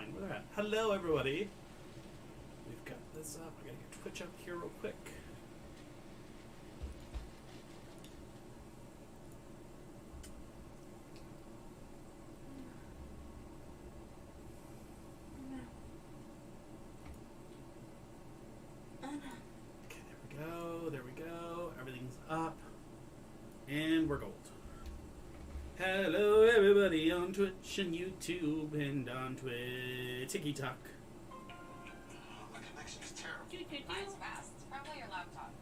fine. Where they're at. Hello, everybody. We've got this up. I gotta get Twitch up here real quick. There we go. Everything's up. And we're gold. Hello, everybody on Twitch and YouTube and on Twitch. TikTok. My connection is terrible. Mine's fast. It's probably your laptop.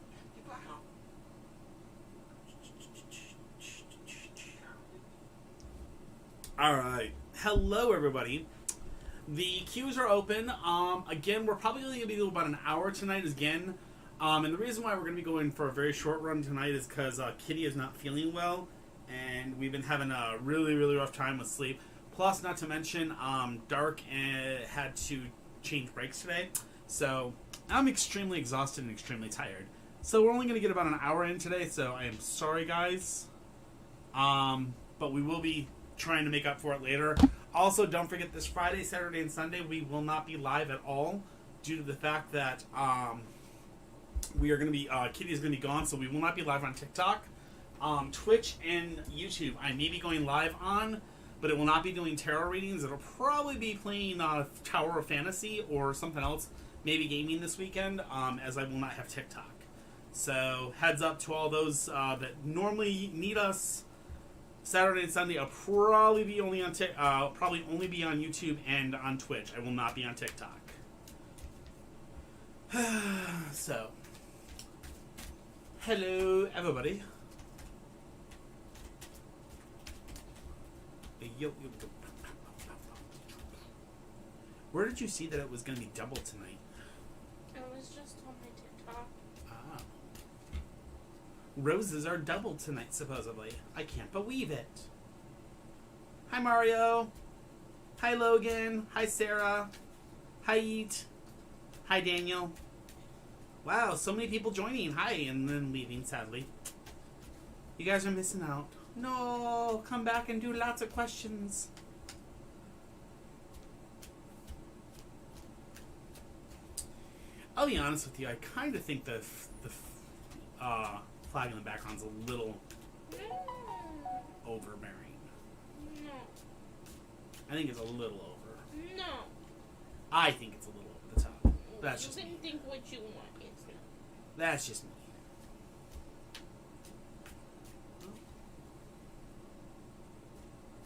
Alright. Hello, everybody. The queues are open. Again, we're probably only going to be about an hour tonight again. And the reason why we're going to be going for a very short run tonight is because Kitty is not feeling well, and we've been having a really, really rough time with sleep. Plus, not to mention, Dark had to change breaks today, so I'm extremely exhausted and extremely tired. So we're only going to get about an hour in today, so I am sorry, guys. But we will be trying to make up for it later. Also, don't forget this Friday, Saturday, and Sunday, we will not be live at all due to the fact that... we are going to be, Kitty is going to be gone, so we will not be live on TikTok. Twitch and YouTube, I may be going live on, but it will not be doing tarot readings. It'll probably be playing Tower of Fantasy or something else, maybe gaming this weekend, as I will not have TikTok. So, heads up to all those that normally need us Saturday and Sunday. I'll probably be only on probably only be on YouTube and on Twitch. I will not be on TikTok. So... hello, everybody. Where did you see that it was going to be double tonight? It was just on my TikTok. Ah. Roses are double tonight, supposedly. I can't believe it. Hi, Mario. Hi, Logan. Hi, Sarah. Hi, Eat. Hi, Daniel. Wow, so many people joining. Hi, and then leaving, sadly. You guys are missing out. No, come back and do lots of questions. I'll be honest with you, I kind of think the flag in the background's a little overbearing. No. I think it's a little over. No. I think it's a little over the top. That's you just can me. think what you want. It's not. That's just me.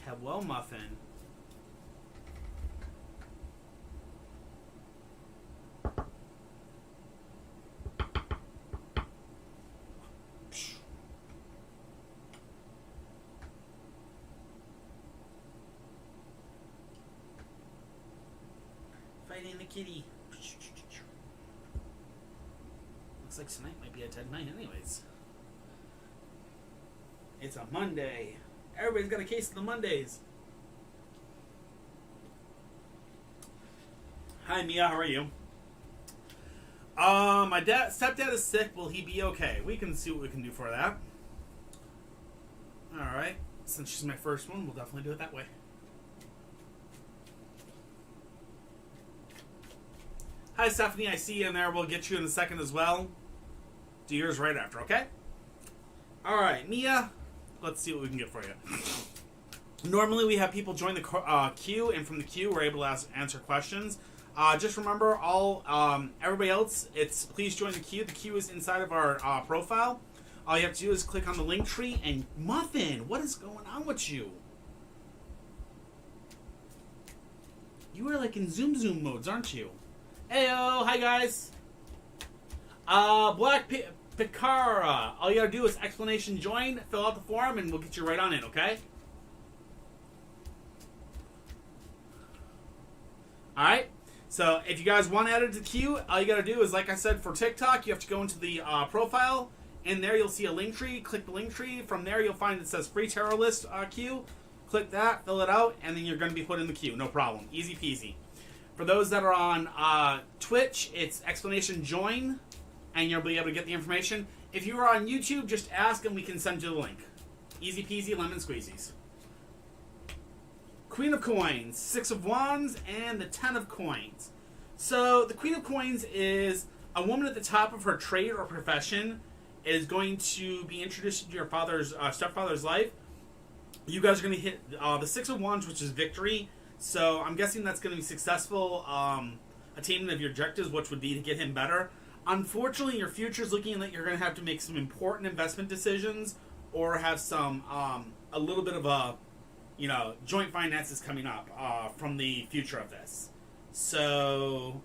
Hello, Muffin. Fighting the kitty. Looks like tonight might be a dead night anyways. It's a Monday. Everybody's got a case of the Mondays. Hi, Mia. How are you? My stepdad is sick. Will he be okay? We can see what we can do for that. Alright. Since she's my first one, we'll definitely do it that way. Hi, Stephanie. I see you in there. We'll get you in a second as well. Do yours right after, okay? Alright, Mia. Let's see what we can get for you. Normally, we have people join the queue, and from the queue, we're able to answer questions. Just remember, everybody else, please join the queue. The queue is inside of our profile. All you have to do is click on the link tree, and Muffin, what is going on with you? You are like in Zoom modes, aren't you? Heyo, hi guys. Black Picara. All you gotta do is explanation join, fill out the form, and we'll get you right on it, okay? Alright, so if you guys want added to the queue, all you gotta do is, like I said, for TikTok, you have to go into the profile. In there, you'll see a link tree. Click the link tree. From there, you'll find it says free tarot list queue. Click that, fill it out, and then you're gonna be put in the queue. No problem. Easy peasy. For those that are on Twitch, it's explanation join, and you'll be able to get the information. If you are on YouTube, just ask and we can send you the link. Easy peasy, lemon squeezies. Queen of Coins, 6 of Wands, and the 10 of Coins. So the Queen of Coins is a woman at the top of her trade or profession is going to be introduced into your stepfather's life. You guys are going to hit the 6 of Wands, which is victory. So I'm guessing that's going to be successful attainment of your objectives, which would be to get him better. Unfortunately, your future is looking like you're going to have to make some important investment decisions or have some a little bit of a joint finances coming up from the future of this. So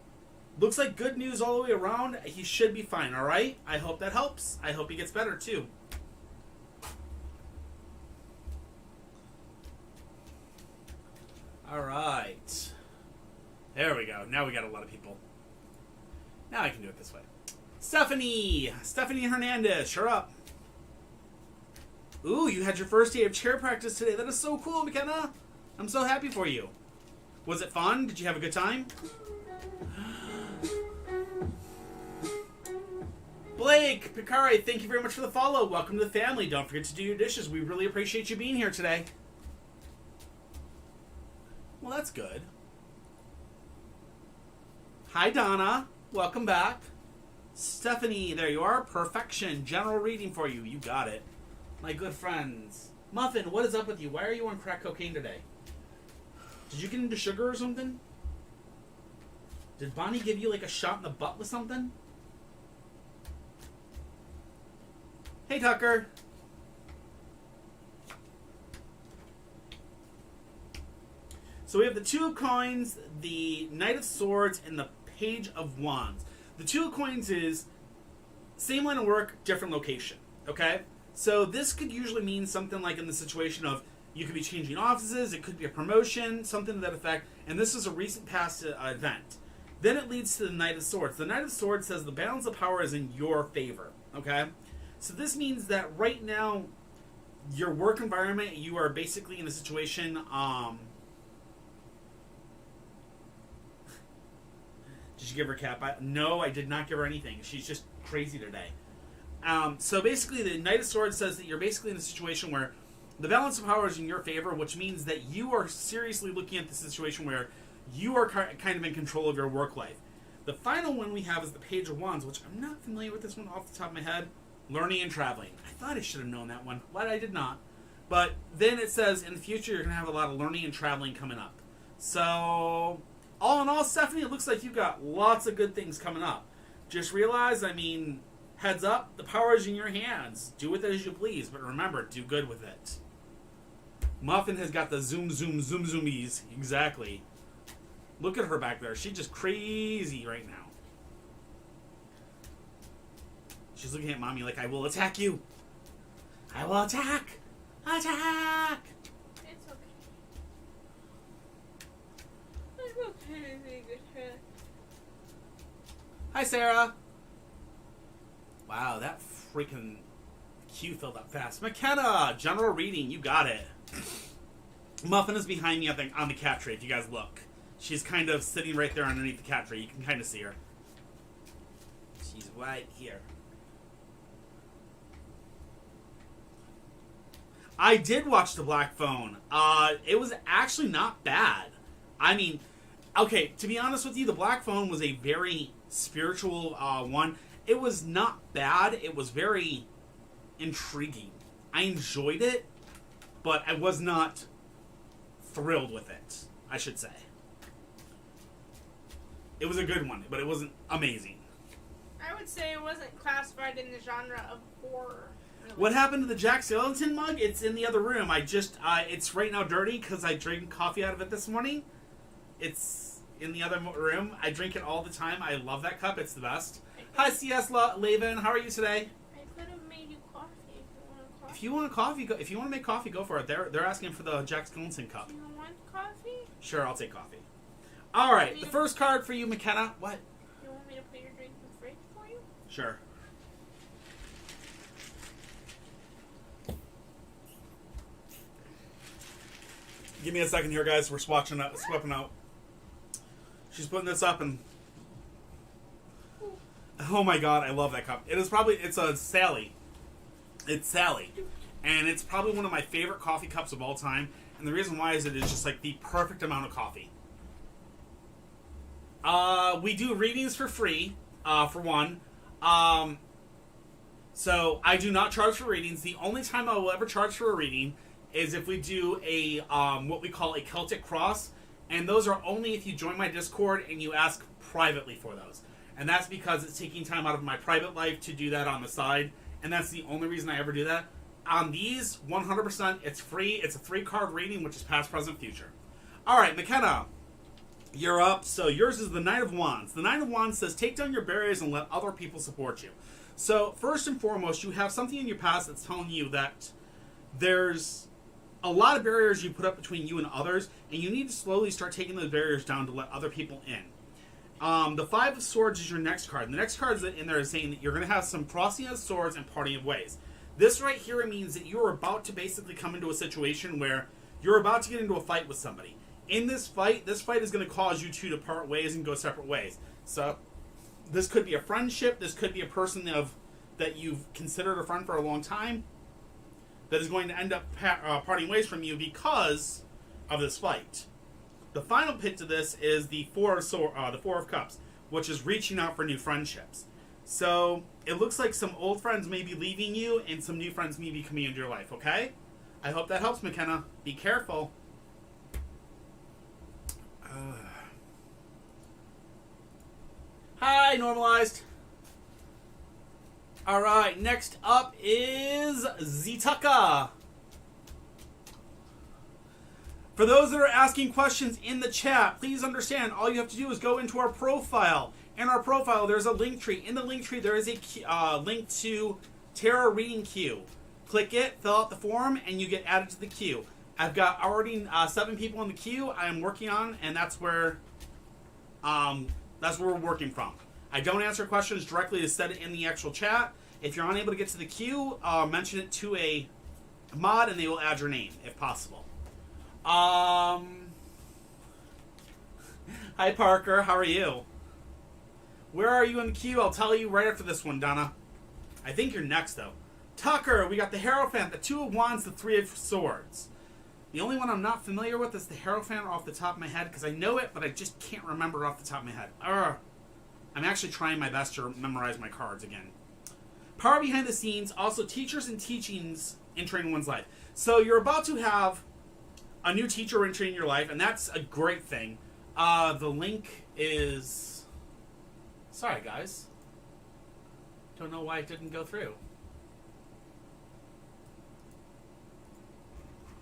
looks like good news all the way around. He should be fine, all right? I hope that helps. I hope he gets better, too. All right. There we go. Now we got a lot of people. Now I can do it this way. Stephanie Hernandez, you're up. Ooh, you had your first day of chair practice today. That is so cool, McKenna. I'm so happy for you. Was it fun? Did you have a good time? Blake Picari, thank you very much for the follow. Welcome to the family. Don't forget to do your dishes. We really appreciate you being here today. Well, that's good. Hi, Donna. Welcome back. Stephanie, there you are. Perfection. General reading for you. You got it. My good friends. Muffin, what is up with you? Why are you on crack cocaine today? Did you get into sugar or something? Did Bonnie give you like a shot in the butt with something? Hey, Tucker. So we have the 2 of Coins, the Knight of Swords, and the Page of Wands. The 2 of Coins is same line of work, different location. Okay? So this could usually mean something like in the situation of you could be changing offices, it could be a promotion, something to that effect, and this is a recent past event. Then it leads to the Knight of Swords. The Knight of Swords says the balance of power is in your favor. Okay? So this means that right now, your work environment, you are basically in a situation, did you give her a cap? No, I did not give her anything. She's just crazy today. So basically, the Knight of Swords says that you're basically in a situation where the balance of power is in your favor, which means that you are seriously looking at the situation where you are kind of in control of your work life. The final one we have is the Page of Wands, which I'm not familiar with this one off the top of my head. Learning and traveling. I thought I should have known that one, but I did not. But then it says in the future you're going to have a lot of learning and traveling coming up. So, all in all, Stephanie, it looks like you've got lots of good things coming up. Just realize, heads up, the power is in your hands. Do with it as you please, but remember, do good with it. Muffin has got the zoomies. Exactly. Look at her back there. She's just crazy right now. She's looking at Mommy like, I will attack you. I will attack. Attack. It's okay. I'm okay, big head. Hi, Sarah. Wow, that freaking queue filled up fast. McKenna, general reading. You got it. Muffin is behind me on the cat tree, if you guys look. She's kind of sitting right there underneath the cat tree. You can kind of see her. She's right here. I did watch The Black Phone. It was actually not bad. Okay, to be honest with you, The Black Phone was a very spiritual one. It was not bad. It was very intriguing. I enjoyed it, but I was not thrilled with it, I should say. It was a good one, but it wasn't amazing. I would say it wasn't classified in the genre of horror. Really. What happened to the Jack Skellington mug? It's in the other room. It's right now dirty because I drank coffee out of it this morning. It's in the other room. I drink it all the time. I love that cup. It's the best. Hi, CS Laven. How are you today? I could have made you coffee if If you want coffee. you want coffee, if you want to make coffee, go for it. They're asking for the Jack Skellington cup. Do you want coffee? Sure, I'll take coffee. All right, the first card for you, McKenna. What? You want me to put your drink in the fridge for you? Sure. Give me a second here, guys. We're swapping out. She's putting this up and... Oh my god, I love that cup. It's a Sally. It's Sally. And it's probably one of my favorite coffee cups of all time. And the reason why is it is just like the perfect amount of coffee. We do readings for free, for one. So I do not charge for readings. The only time I will ever charge for a reading is if we do a what we call a Celtic Cross, and those are only if you join my Discord and you ask privately for those. And that's because it's taking time out of my private life to do that on the side, and that's the only reason I ever do that. On these, 100%, it's free. It's a 3-card reading, which is past, present, future. All right, McKenna, you're up. So yours is the Knight of Wands. The Knight of Wands says, take down your barriers and let other people support you. So first and foremost, you have something in your past that's telling you that there's a lot of barriers you put up between you and others, and you need to slowly start taking those barriers down to let other people in. The Five of Swords is your next card. The next card in there is saying that you're going to have some crossing of swords and parting of ways. This right here means that you're about to basically come into a situation where you're about to get into a fight with somebody. In this fight is going to cause you two to part ways and go separate ways. So this could be a friendship. This could be a person that you've considered a friend for a long time that is going to end up parting ways from you because of this fight. The final pit to this is the Four of Cups, which is reaching out for new friendships. So it looks like some old friends may be leaving you and some new friends may be coming into your life, okay? I hope that helps, McKenna. Be careful. Hi, Normalized. All right, next up is Zitaka. For those that are asking questions in the chat, please understand all you have to do is go into our profile. In our profile, there's a link tree. In the link tree, there is a link to Tarot Reading Queue. Click it, fill out the form, and you get added to the queue. I've got already 7 people in the queue I'm working on, and that's where we're working from. I don't answer questions directly to set it in the actual chat. If you're unable to get to the queue, mention it to a mod, and they will add your name, if possible. Hi, Parker. How are you? Where are you in the queue? I'll tell you right after this one, Donna. I think you're next, though. Tucker, we got the Hierophant, the Two of Wands, the Three of Swords. The only one I'm not familiar with is the Hierophant off the top of my head, because I know it, but I just can't remember it off the top of my head. I'm actually trying my best to memorize my cards again. Power behind the scenes, also teachers and teachings entering one's life. So you're about to have a new teacher entering your life, and that's a great thing. The link is... Sorry, guys. Don't know why it didn't go through.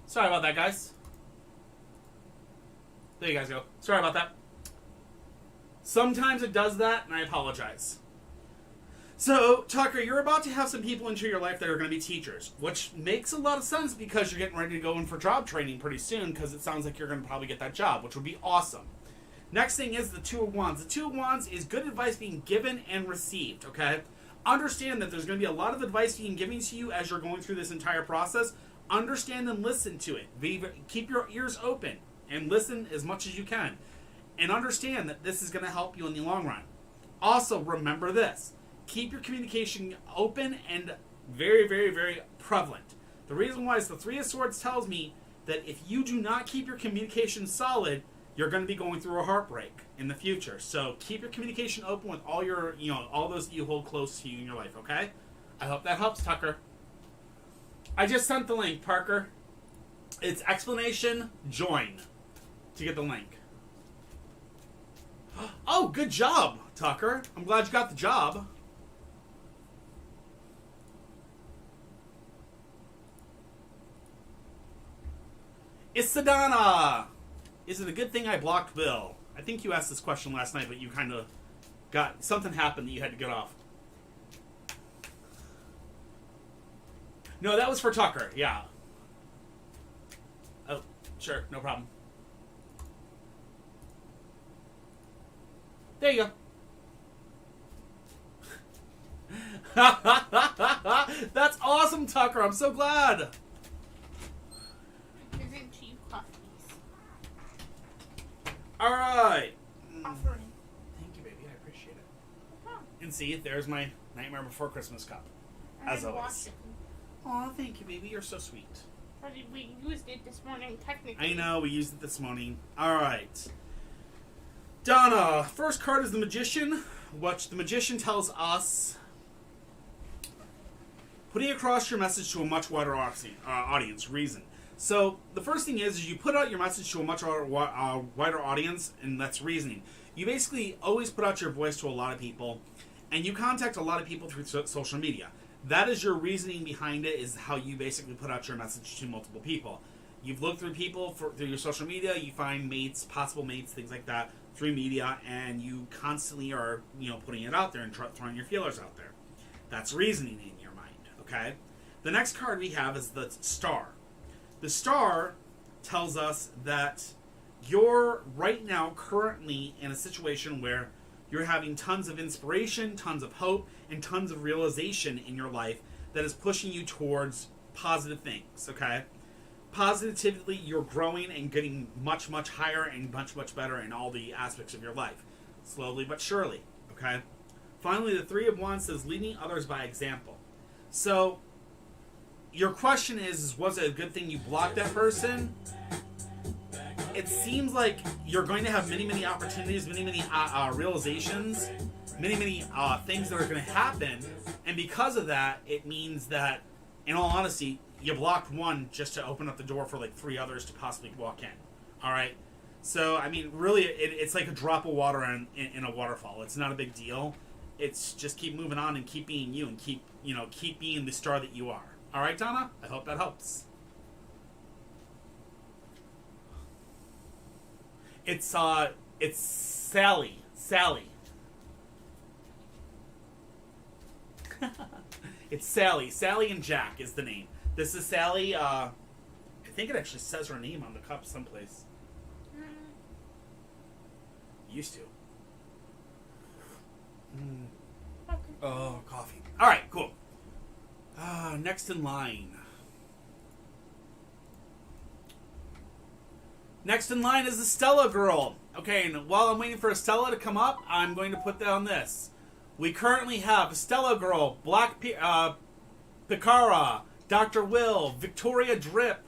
Sorry about that, guys. There you guys go. Sorry about that. Sometimes it does that, and I apologize. So, Tucker, you're about to have some people into your life that are going to be teachers, which makes a lot of sense because you're getting ready to go in for job training pretty soon, because it sounds like you're going to probably get that job, which would be awesome. Next thing is the Two of Wands. The Two of Wands is good advice being given and received, okay? Understand that there's going to be a lot of advice being given to you as you're going through this entire process. Understand and listen to it. Keep your ears open and listen as much as you can. And understand that this is going to help you in the long run. Also, remember this. Keep your communication open and very, very, very prevalent. The reason why is the Three of Swords tells me that if you do not keep your communication solid, you're going to be going through a heartbreak in the future. So keep your communication open with all your, all those that you hold close to you in your life, okay? I hope that helps, Tucker. I just sent the link, Parker. It's explanation join to get the link. Oh, good job, Tucker. I'm glad you got the job. It's Donna. Is it a good thing I blocked Bill? I think you asked this question last night, but you kind of got... Something happened that you had to get off. No, that was for Tucker, yeah. Oh, sure, no problem. There you go. That's awesome, Tucker. I'm so glad. All right. Offering. Thank you, baby. I appreciate it. And see, there's my Nightmare Before Christmas cup. As always. Aw, thank you, baby. You're so sweet. But we used it this morning, technically. I know, we used it this morning. Alright. Donna, first card is the Magician, which the Magician tells us putting across your message to a much wider audience. Reason. So, the first thing is you put out your message to a much wider audience, and that's reasoning. You basically always put out your voice to a lot of people, and you contact a lot of people through social media. That is your reasoning behind it, is how you basically put out your message to multiple people. You've looked through people through your social media, you find mates, possible mates, things like that, through media, and you constantly are, putting it out there and throwing your feelers out there. That's reasoning in your mind, okay? The next card we have is the Star. The Star tells us that you're right now currently in a situation where you're having tons of inspiration, tons of hope, and tons of realization in your life that is pushing you towards positive things, okay? Positively, you're growing and getting much, much higher and much, much better in all the aspects of your life. Slowly but surely, okay? Finally, the Three of Wands says leading others by example. So, your question is was it a good thing you blocked that person? It seems like you're going to have many, many opportunities, many, many realizations, many, many things that are going to happen. And because of that, it means that, in all honesty, you blocked one just to open up the door for like 3 others to possibly walk in. All right? So, I mean, really, it's like a drop of water in a waterfall. It's not a big deal. It's just keep moving on and keep being you and keep being the star that you are. All right, Donna? I hope that helps. It's Sally. It's Sally. Sally and Jack is the name. This is Sally. I think it actually says her name on the cup someplace. Used to. Okay. Oh, coffee. All right, cool. Next in line. Next in line is the Stella girl. Okay, and while I'm waiting for Stella to come up, I'm going to put down this. We currently have Stella girl, Black Picara, Dr. Will, Victoria Drip,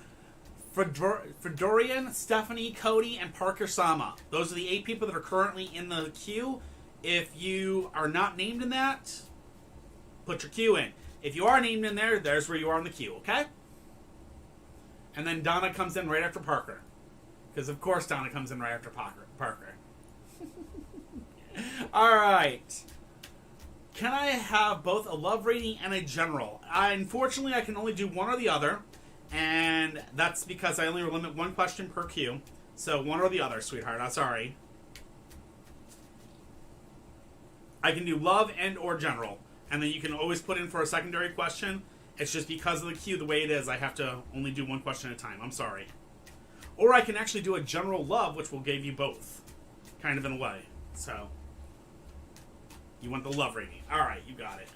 Fedorian, Stephanie, Cody, and Parker Sama. Those are the 8 people that are currently in the queue. If you are not named in that, put your queue in. If you are named in there, there's where you are in the queue, okay? And then Donna comes in right after Parker. Because, of course, Donna comes in right after Parker. All right. Can I have both a love rating and a general? Unfortunately, I can only do one or the other. And that's because I only limit 1 question per queue. So, one or the other, sweetheart. I'm sorry. I can do love and or general. And then you can always put in for a secondary question. It's just because of the queue, the way it is, I have to only do 1 question at a time. I'm sorry. Or I can actually do a general love, which will give you both. Kind of in a way. So, you want the love rating. Alright, you got it.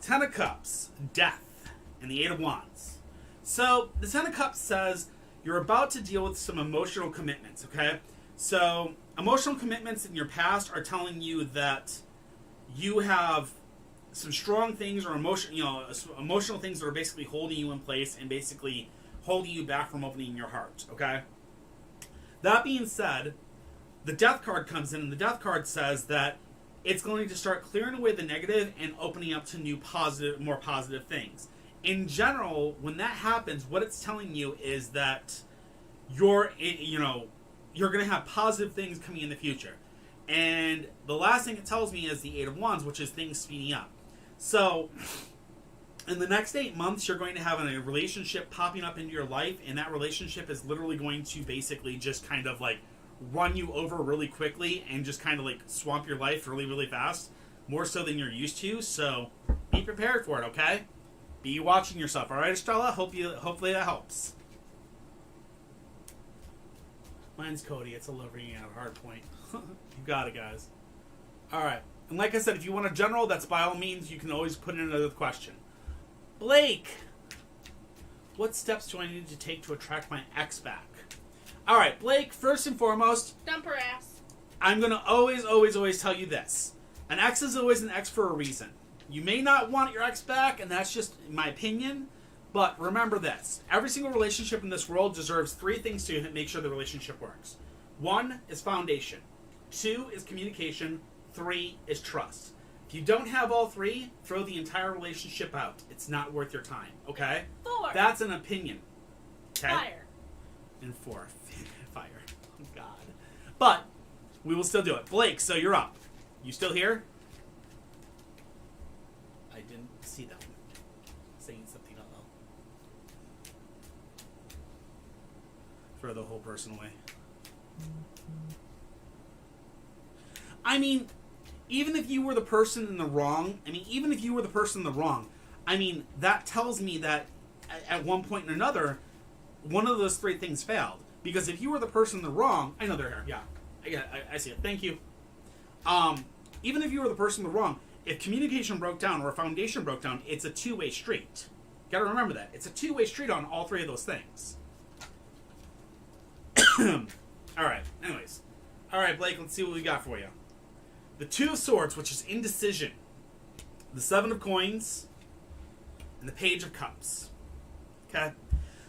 10 of Cups, Death, and the 8 of Wands. So, the 10 of Cups says you're about to deal with some emotional commitments, okay? So, emotional commitments in your past are telling you that you have some strong things or emotional things that are basically holding you in place and basically holding you back from opening your heart, okay? That being said, the Death card comes in, and the Death card says that it's going to start clearing away the negative and opening up to new more positive things. In general, when that happens, what it's telling you is that you're going to have positive things coming in the future. And the last thing it tells me is the 8 of Wands, which is things speeding up. So, in the next 8 months, you're going to have a relationship popping up into your life, and that relationship is literally going to basically just kind of like run you over really quickly and just kind of like swamp your life really, really fast, more so than you're used to. So, be prepared for it, okay? Be watching yourself, all right, Stella? Hopefully that helps. Mine's Cody. It's a low ringing out hard point. You got it, guys. All right. And like I said, if you want a general, that's by all means, you can always put in another question. Blake, what steps do I need to take to attract my ex back? All right, Blake, first and foremost, Dump her ass. I'm going to always tell you this. An ex is always an ex for a reason. You may not want your ex back, and that's just my opinion, But remember this. Every single relationship in this world deserves 3 things to make sure the relationship works. 1 is foundation. 2 is communication. 3 is trust. If you don't have all 3, throw the entire relationship out. It's not worth your time, okay? 4. That's an opinion. Okay? Fire. And 4. Fire. Oh, God. But we will still do it. Blake, so you're up. You still here? I didn't see that one. Saying something out loud. Throw the whole person away. I mean, even if you were the person in the wrong, that tells me that at one point or another, one of those 3 things failed. Because if you were the person in the wrong, I know they're here, yeah. I see it. Thank you. Even if you were the person in the wrong, if communication broke down or a foundation broke down, it's a 2-way street. Gotta remember that. It's a 2-way street on all 3 of those things. Alright, anyways. Alright, Blake, let's see what we got for you. The 2 of Swords, which is indecision. The 7 of Coins. And the Page of Cups. Okay?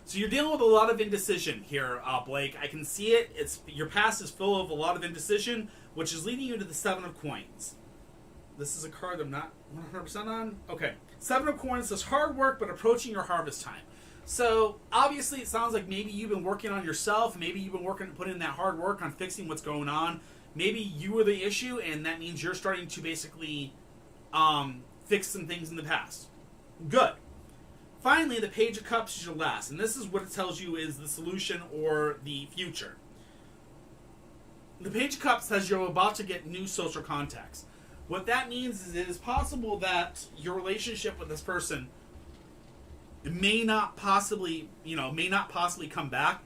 So you're dealing with a lot of indecision here, Blake. I can see it. Your past is full of a lot of indecision, which is leading you to the 7 of Coins. This is a card I'm not 100% on. Okay. 7 of Coins says hard work, but approaching your harvest time. So, obviously, it sounds like maybe you've been working on yourself. Maybe you've been putting in that hard work on fixing what's going on. Maybe you were the issue, and that means you're starting to basically fix some things in the past. Good. Finally, the Page of Cups is your last, and this is what it tells you is the solution or the future. The Page of Cups says you're about to get new social contacts. What that means is it is possible that your relationship with this person may not possibly come back,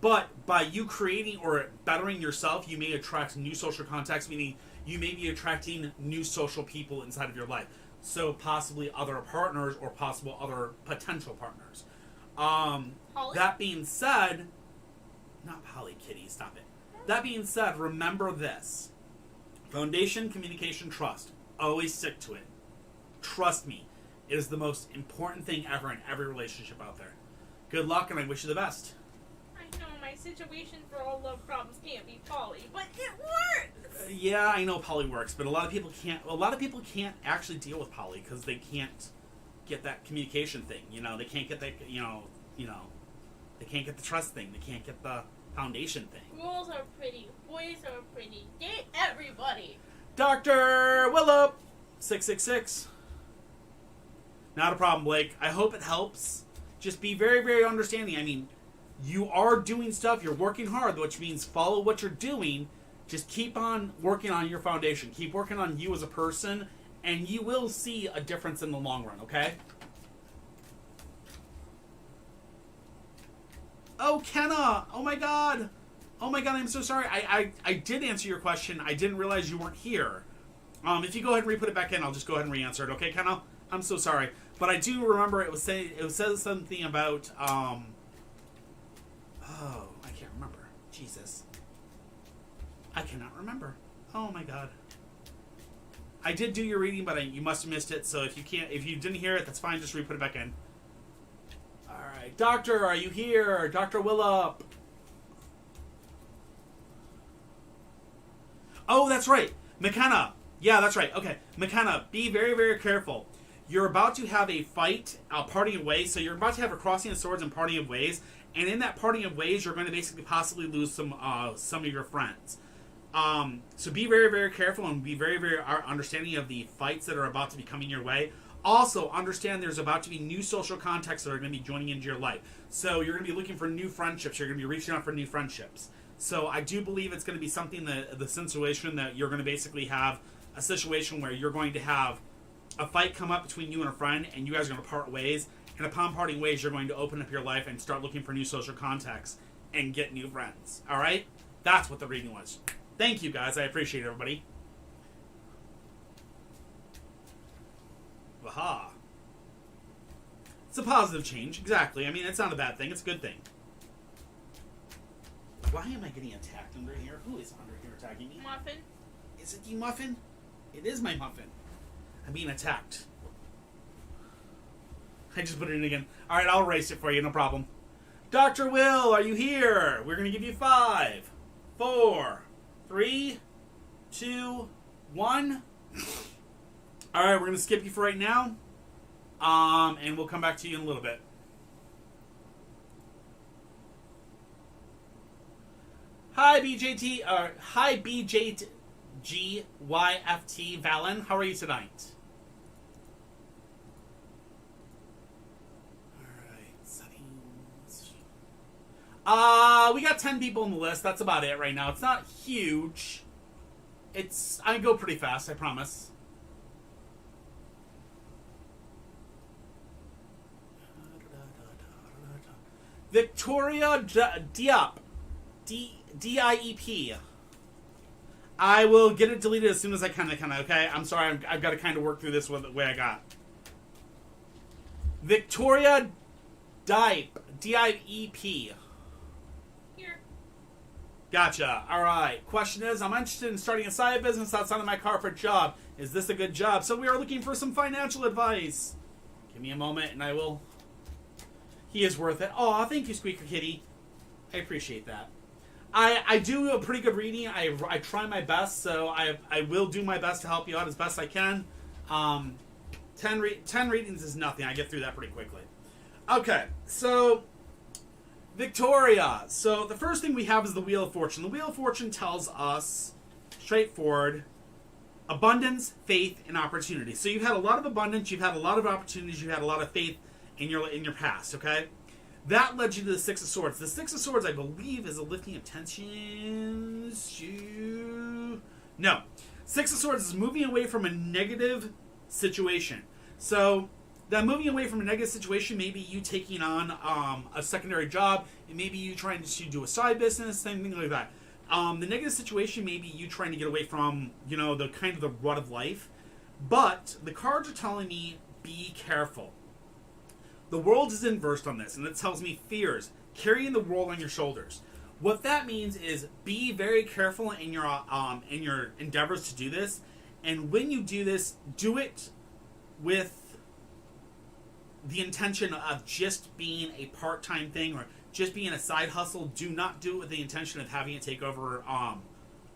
but by you creating or bettering yourself, you may attract new social contacts, meaning you may be attracting new social people inside of your life. So possibly other partners or possible other potential partners. That being said, not Polly Kitty, stop it. That being said, remember this. Foundation, communication, trust. Always stick to it. Trust me. It is the most important thing ever in every relationship out there. Good luck, and I wish you the best. I know my situation for all love problems can't be poly, but it works. Yeah, I know poly works, but a lot of people can't. A lot of people can't actually deal with poly because they can't get that communication thing. They can't get that. They can't get the trust thing. They can't get the foundation thing. Girls are pretty. Boys are pretty. Date everybody. Dr. Willop 666. Not a problem, Blake. I hope it helps. Just be very, very understanding. I mean, you are doing stuff. You're working hard, which means follow what you're doing. Just keep on working on your foundation. Keep working on you as a person, and you will see a difference in the long run, okay? Oh, Kenna! Oh, my God! Oh, my God, I'm so sorry. I did answer your question. I didn't realize you weren't here. If you go ahead and re-put it back in, I'll just go ahead and re-answer it, okay, Kenna? I'm so sorry. But I do remember it says something about, oh, I can't remember. Jesus. I cannot remember. Oh my God. I did do your reading, but you must have missed it, so if you didn't hear it, that's fine, just re-put it back in. Alright, Doctor, are you here? Dr. Willop. Oh, that's right. McKenna. Yeah, that's right. Okay. McKenna, be very, very careful. You're about to have a fight, a parting of ways. So you're about to have a crossing of swords and parting of ways. And in that parting of ways, you're going to basically possibly lose some of your friends. So be very, very careful and be very, very understanding of the fights that are about to be coming your way. Also, understand there's about to be new social contacts that are going to be joining into your life. So you're going to be looking for new friendships. You're going to be reaching out for new friendships. So I do believe it's going to be something that the situation that you're going to basically have a situation where you're going to have a fight come up between you and a friend, and you guys are going to part ways. And upon parting ways, you're going to open up your life and start looking for new social contacts and get new friends. All right? That's what the reading was. Thank you, guys. I appreciate it, everybody. Aha. It's a positive change. Exactly. I mean, it's not a bad thing. It's a good thing. Why am I getting attacked under here? Who is under here attacking me? Muffin. Is it you, Muffin? It is my Muffin. I'm being attacked. I just put it in again. All right, I'll erase it for you. No problem. Dr. Will, are you here? We're going to give you 5, 4, 3, 2, 1. All right, we're going to skip you for right now. And we'll come back to you in a little bit. Hi, BJT. Hi, BJGYFT. Valen, how are you tonight? We got 10 people on the list. That's about it right now. It's not huge. I go pretty fast, I promise. Victoria Diop. D-I-E-P. I will get it deleted as soon as I can, okay? I'm sorry, I've got to kind of work through this the way I got. Victoria Diep. D-I-E-P. Gotcha. All right. Question is, I'm interested in starting a side business outside of my corporate job. Is this a good job? So we are looking for some financial advice. Give me a moment and I will... He is worth it. Oh, thank you, Squeaker Kitty. I appreciate that. I do a pretty good reading. I try my best, so I will do my best to help you out as best I can. 10 readings is nothing. I get through that pretty quickly. Okay, so... Victoria. So the first thing we have is the Wheel of Fortune. The Wheel of Fortune tells us, straightforward, abundance, faith, and opportunity. So you've had a lot of abundance, you've had a lot of opportunities, you've had a lot of faith in your past, okay? That led you to the Six of Swords. The Six of Swords, I believe, is a lifting of tensions. No. Six of Swords is moving away from a negative situation. So... that moving away from a negative situation, maybe you taking on a secondary job, and maybe you trying to do a side business, same thing like that. The negative situation, maybe you trying to get away from, the kind of the rut of life. But the cards are telling me, be careful. The world is inversed on this, and it tells me fears, carrying the world on your shoulders. What that means is be very careful in your endeavors to do this, and when you do this, do it with the intention of just being a part-time thing or just being a side hustle. Do not do it with the intention of having it take over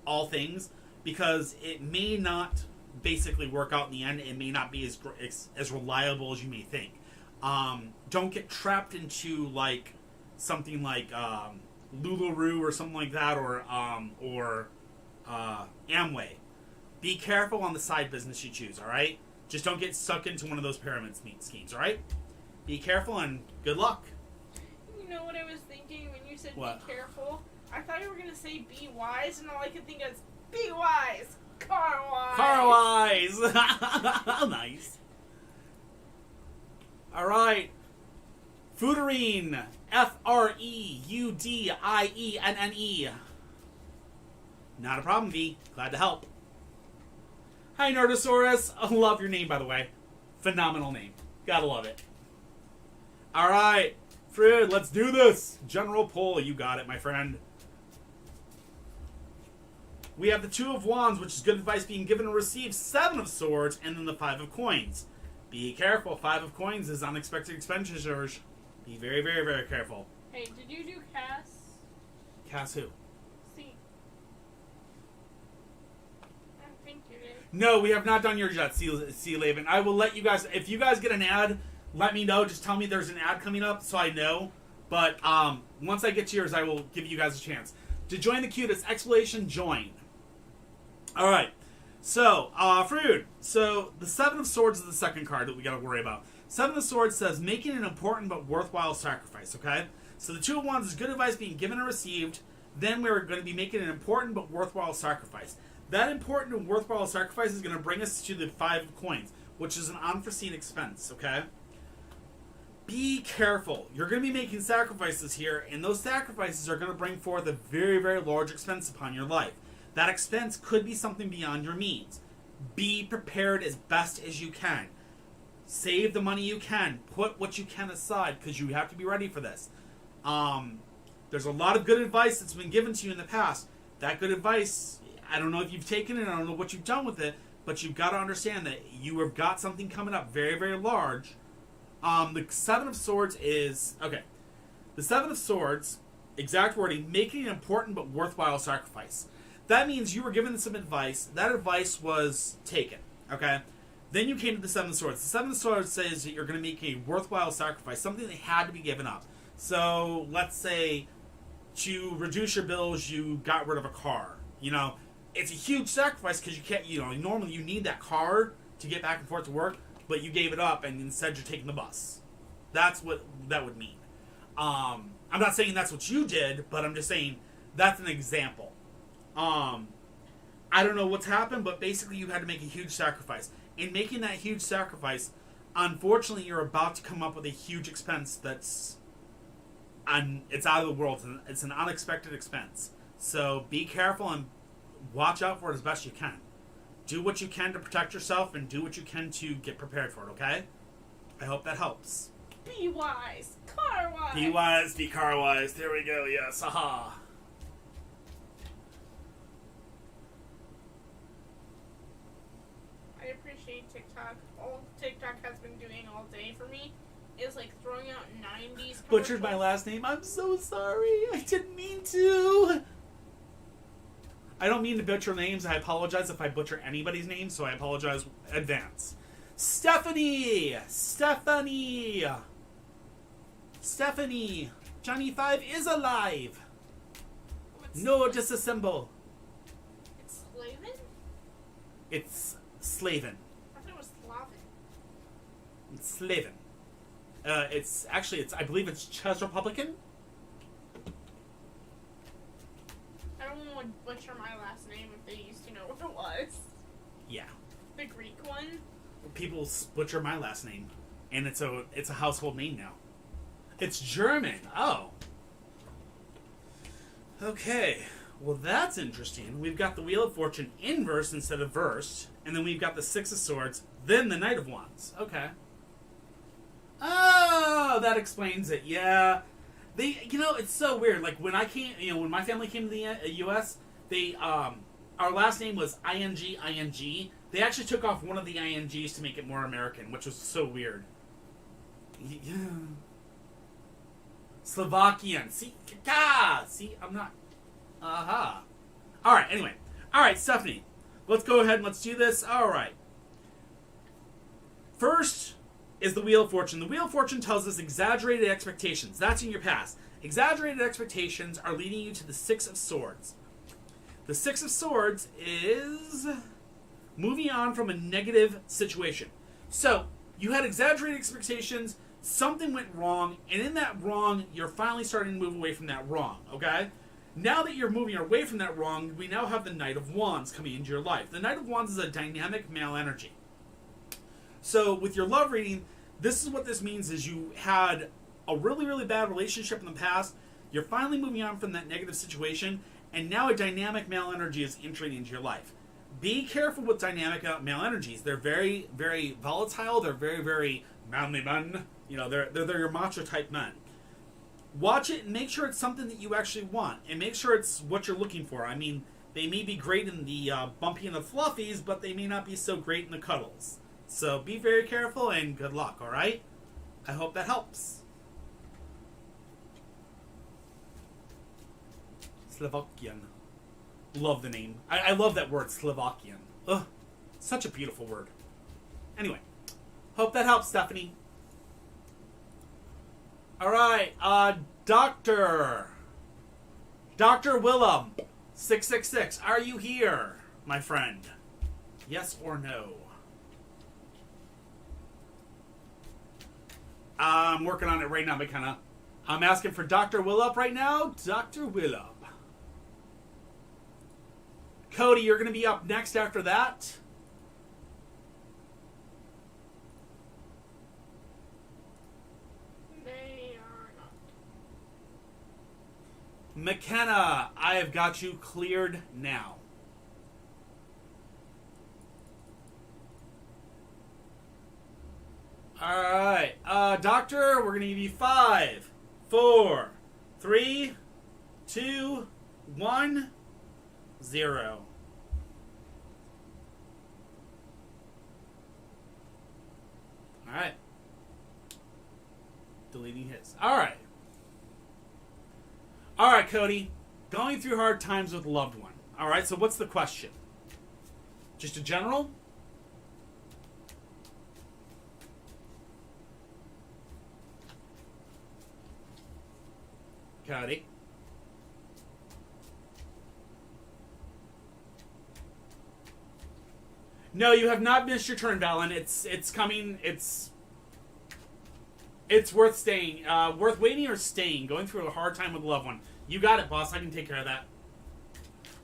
all things, because it may not basically work out in the end. It may not be as reliable as you may think. Don't get trapped into like something like Lularoe or something like that, or Amway. Be careful on the side business you choose, all right? Just don't get stuck into one of those pyramid schemes, all right? Be careful and good luck. You know what I was thinking when you said what? Be careful? I thought you were going to say be wise, and all I could think is be wise. Car wise. Car wise. Nice. All right. Fruiterine. F-R-E-U-D-I-E-N-N-E. Not a problem, V. Glad to help. Hi, Nerdosaurus. I love your name, by the way. Phenomenal name. Gotta love it. All right. Fred, let's do this. General poll. You got it, my friend. We have the Two of Wands, which is good advice being given and received. Seven of Swords, and then the Five of Coins. Be careful. Five of Coins is unexpected expenditures. Be very, very, very careful. Hey, did you do Cass? Cass who? See. I think you did. No, we have not done yours yet, C. Laven. I will let you guys, if you guys get an ad, let me know. Just tell me there's an ad coming up so I know. But once I get to yours, I will give you guys a chance. To join the queue, that's exclamation join. All right. So, Frood. So, the Seven of Swords is the second card that we got to worry about. Seven of Swords says, making an important but worthwhile sacrifice, okay? So, the Two of Wands is good advice being given and received. Then we're going to be making an important but worthwhile sacrifice. That important and worthwhile sacrifice is going to bring us to the Five of Coins, which is an unforeseen expense, okay? Be careful. You're going to be making sacrifices here, and those sacrifices are going to bring forth a very, very large expense upon your life. That expense could be something beyond your means. Be prepared as best as you can. Save the money you can. Put what you can aside, because you have to be ready for this. There's a lot of good advice that's been given to you in the past. That good advice, I don't know if you've taken it, I don't know what you've done with it, but you've got to understand that you have got something coming up very, very large. The Seven of Swords is... Okay. The Seven of Swords, exact wording, making an important but worthwhile sacrifice. That means you were given some advice. That advice was taken. Okay? Then you came to the Seven of Swords. The Seven of Swords says that you're going to make a worthwhile sacrifice, something that had to be given up. So, let's say, to reduce your bills, you got rid of a car. You know, it's a huge sacrifice because you can't, you know, normally you need that car to get back and forth to work, but you gave it up and instead you're taking the bus. That's what that would mean. I'm not saying that's what you did, but I'm just saying that's an example. I don't know what's happened, but basically you had to make a huge sacrifice. In making that huge sacrifice, unfortunately you're about to come up with a huge expense that's it's out of the world. It's an unexpected expense. So be careful and watch out for it as best you can. Do what you can to protect yourself and do what you can to get prepared for it, okay? I hope that helps. Be wise. Car wise. Be wise, be car wise. There we go, yes. Aha. I appreciate TikTok. All TikTok has been doing all day for me is like throwing out 90s Butchered my commercials. last name. I'm so sorry. I didn't mean to. I don't mean to butcher names. I apologize if I butcher anybody's name, so I apologize in advance. Stephanie! Stephanie! Stephanie! Johnny 5 is alive! What's No, disassemble. It's Slaven? It's Slaven. I thought it was Slaven. It's Slaven. I believe it's Czech Republican. I don't want to butcher my last name if they used to know what it was. Yeah. The Greek one? People butcher my last name. And it's a household name now. It's German. Oh. Okay. Well, that's interesting. We've got the Wheel of Fortune inverse instead of versed. And then we've got the Six of Swords. Then the Knight of Wands. Okay. Oh, that explains it. Yeah. It's so weird. Like, when when my family came to the U.S., our last name was ING. They actually took off one of the INGs to make it more American, which was so weird. Yeah. Slovakian. See, I'm not. Aha. All right. Anyway. All right, Stephanie. Let's go ahead and let's do this. All right. First is the Wheel of Fortune. The Wheel of Fortune tells us exaggerated expectations. That's in your past. Exaggerated expectations are leading you to the Six of Swords. The Six of Swords is moving on from a negative situation. So, you had exaggerated expectations, something went wrong, and in that wrong, you're finally starting to move away from that wrong, okay? Now that you're moving away from that wrong, we now have the Knight of Wands coming into your life. The Knight of Wands is a dynamic male energy. So, with your love reading, this is what this means is you had a really, really bad relationship in the past, you're finally moving on from that negative situation, and now a dynamic male energy is entering into your life. Be careful with dynamic male energies. They're very, very volatile. They're very, very manly men. You know, they're your macho type men. Watch it and make sure it's something that you actually want. And make sure it's what you're looking for. I mean, they may be great in the bumpy and the fluffies, but they may not be so great in the cuddles. So be very careful and good luck, alright? I hope that helps. Slovakian. Love the name. I love that word, Slovakian. Ugh, such a beautiful word. Anyway, hope that helps, Stephanie. Alright, Dr. Willem, 666, are you here, my friend? Yes or no? I'm working on it right now, McKenna. I'm asking for Dr. Willop right now. Dr. Willop. Cody, you're going to be up next after that. They are not. McKenna, I have got you cleared now. Alright, Doctor, we're going to give you 5, 4, 3, 2, 1, 0. Alright. deleting his. Alright. Alright, Cody. Going through hard times with a loved one. Alright, so what's the question? Just a general? Cody? No, you have not missed your turn, Valen. It's coming. It's worth staying. Worth waiting or staying. Going through a hard time with a loved one. You got it, boss. I can take care of that.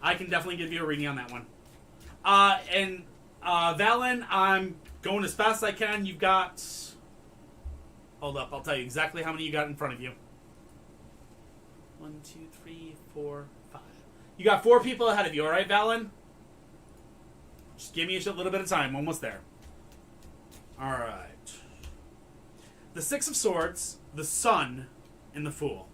I can definitely give you a reading on that one. Valen, I'm going as fast as I can. You've got... Hold up. I'll tell you exactly how many you got in front of you. 1, 2, 3, 4, 5. You got 4 people ahead of you, alright, Valen? Just give me a little bit of time. Almost there. Alright. The 6 of Swords, the Sun, and the Fool.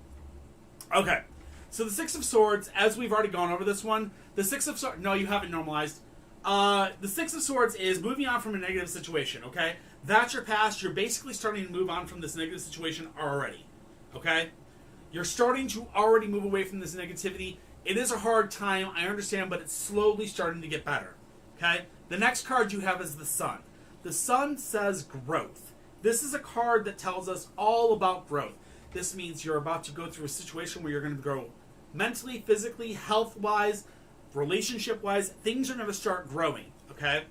Okay. So the 6 of Swords, as we've already gone over this one, the 6 of Swords... No, you haven't normalized. The 6 of Swords is moving on from a negative situation, okay? That's your past. You're basically starting to move on from this negative situation already, okay? You're starting to already move away from this negativity. It is a hard time, I understand, but it's slowly starting to get better. Okay? The next card you have is the Sun. The Sun says growth. This is a card that tells us all about growth. This means you're about to go through a situation where you're going to grow mentally, physically, health-wise, relationship-wise. Things are going to start growing. Okay?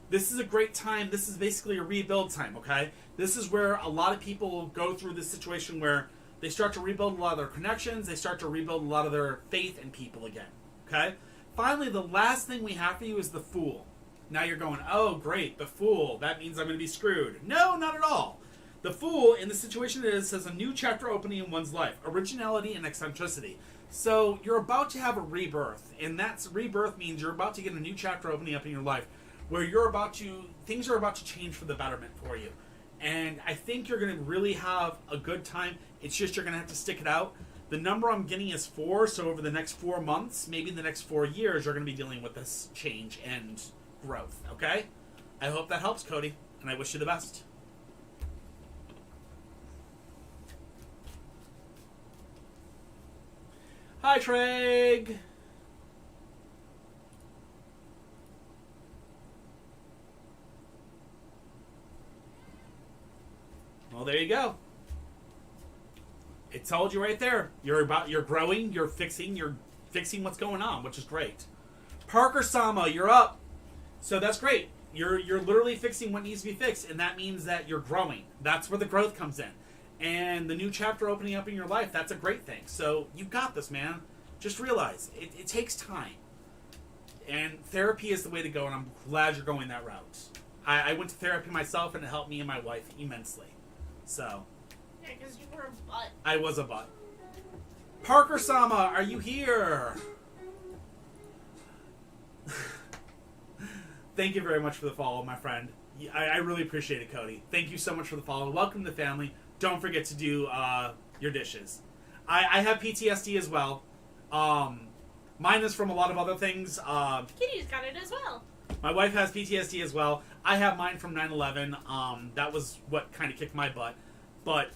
This is a great time. This is basically a rebuild time. Okay? This is where a lot of people go through this situation where they start to rebuild a lot of their connections. They start to rebuild a lot of their faith in people again. Okay? Finally, the last thing we have for you is the Fool. Now you're going, oh, great, the Fool. That means I'm going to be screwed. No, not at all. The Fool, in the situation it is, says a new chapter opening in one's life. Originality and eccentricity. So you're about to have a rebirth. And that rebirth means you're about to get a new chapter opening up in your life where things are about to change for the betterment for you. And I think you're going to really have a good time. It's just you're going to have to stick it out. The number I'm getting is 4, so over the next 4 months, maybe in the next 4 years, you're going to be dealing with this change and growth, okay? I hope that helps, Cody, and I wish you the best. Hi, Treg! Well, there you go. It told you right there. You're growing, you're fixing what's going on, which is great. Parker Sama, you're up. So that's great. You're literally fixing what needs to be fixed, and that means that you're growing. That's where the growth comes in. And the new chapter opening up in your life, that's a great thing. So you got this, man. Just realize, it takes time. And therapy is the way to go, and I'm glad you're going that route. I went to therapy myself, and it helped me and my wife immensely. So... Yeah, because you were a butt. I was a butt. Parker Sama, are you here? Thank you very much for the follow, my friend. I really appreciate it, Cody. Thank you so much for the follow. Welcome to the family. Don't forget to do your dishes. I have PTSD as well. Mine is from a lot of other things. Kitty's got it as well. My wife has PTSD as well. I have mine from 9/11. That was what kind of kicked my butt. But,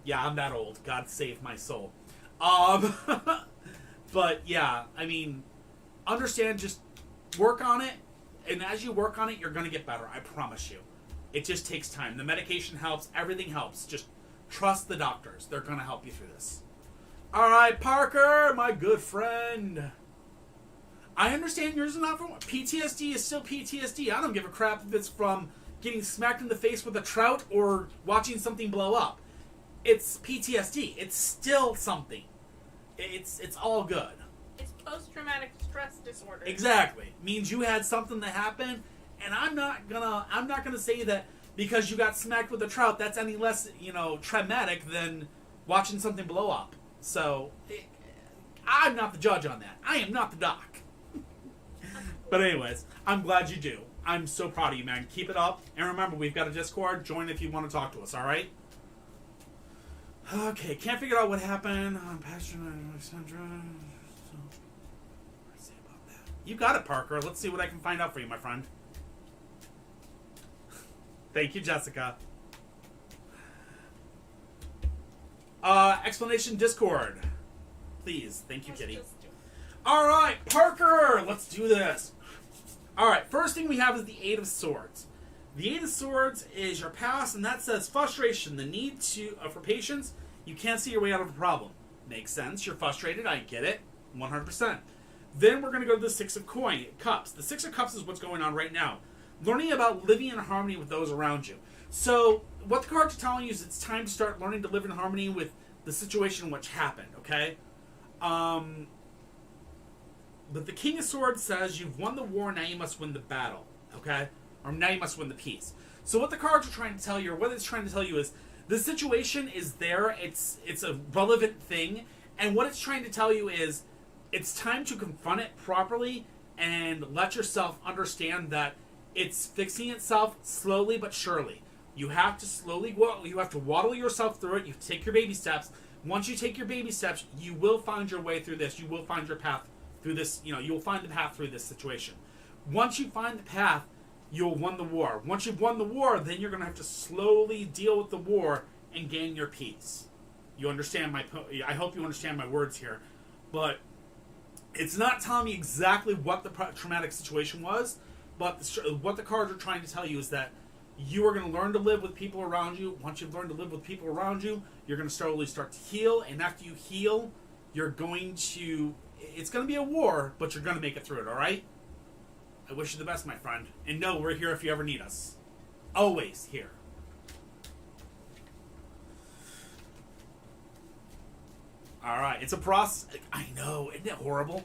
yeah, I'm that old. God save my soul. But, yeah, I mean, understand, just work on it. And as you work on it, you're going to get better. I promise you. It just takes time. The medication helps. Everything helps. Just trust the doctors. They're going to help you through this. All right, Parker, my good friend. I understand yours is not from... PTSD is still PTSD. I don't give a crap if it's from... getting smacked in the face with a trout or watching something blow up. It's PTSD. It's still something. It's all good. It's post-traumatic stress disorder. Exactly. Means you had something that happened, and I'm not gonna say that because you got smacked with a trout that's any less, traumatic than watching something blow up. So I'm not the judge on that. I am not the doc. But anyways, I'm glad you do. I'm so proud of you, man. Keep it up. And remember, we've got a Discord. Join if you want to talk to us, alright? Okay, can't figure out what happened. I'm passionate, Alexandra. So, what to say about that? You got it, Parker. Let's see what I can find out for you, my friend. Thank you, Jessica. Explanation Discord. Please. Thank you, Let's Kitty. just do it. Alright, Parker! Let's do this. Alright, first thing we have is the Eight of Swords. The Eight of Swords is your past, and that says frustration, the need for patience. You can't see your way out of a problem. Makes sense. You're frustrated. I get it. 100%. Then we're going to go to the Six of Cups. The Six of Cups is what's going on right now. Learning about living in harmony with those around you. So, what the cards are telling you is it's time to start learning to live in harmony with the situation which happened, okay? But the King of Swords says you've won the war, now you must win the battle, okay? Or now you must win the peace. So what the cards are trying to tell you, or what it's trying to tell you is, the situation is there, it's a relevant thing, and what it's trying to tell you is, it's time to confront it properly and let yourself understand that it's fixing itself slowly but surely. You have to you have to waddle yourself through it, you take your baby steps. Once you take your baby steps, you will find your way through this, you will find your path through this, you'll find the path through this situation. Once you find the path, you'll win the war. Once you've won the war, then you're going to have to slowly deal with the war and gain your peace. You understand I hope you understand my words here. But it's not telling me exactly what the traumatic situation was, but what the cards are trying to tell you is that you are going to learn to live with people around you. Once you've learned to live with people around you, you're going to slowly start to heal, and after you heal, it's going to be a war, but you're going to make it through it, alright? I wish you the best, my friend. And no, we're here if you ever need us. Always here. Alright, it's a process. I know, isn't it horrible?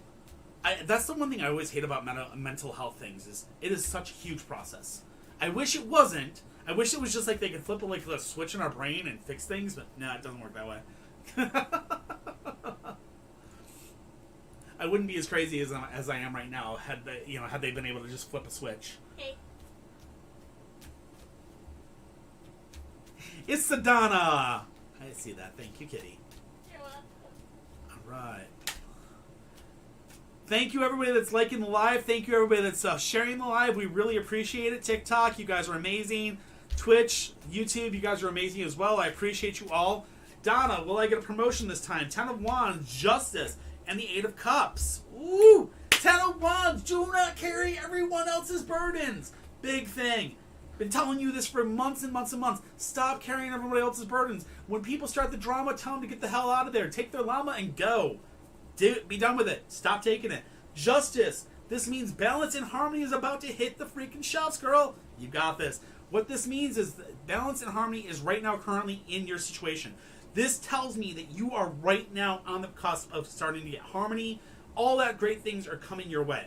That's the one thing I always hate about mental health things, is it is such a huge process. I wish it wasn't. I wish it was just like they could flip a switch in our brain and fix things, but no, it doesn't work that way. I wouldn't be as crazy as I am right now had they been able to just flip a switch. Hey. It's the Donna. I see that. Thank you, Kitty. You're welcome. All right. Thank you, everybody that's liking the live. Thank you, everybody that's sharing the live. We really appreciate it. TikTok, you guys are amazing. Twitch, YouTube, you guys are amazing as well. I appreciate you all. Donna, will I get a promotion this time? 10 of Wands, Justice, and the 8 of Cups. Ooh! 10 of Wands, do not carry everyone else's burdens. Big thing. Been telling you this for months and months and months. Stop carrying everybody else's burdens. When people start the drama, tell them to get the hell out of there. Take their llama and go. Be done with it. Stop taking it. Justice. This means balance and harmony is about to hit the freaking shelves, girl. You got this. What this means is that balance and harmony is right now currently in your situation. This tells me that you are right now on the cusp of starting to get harmony. All that great things are coming your way.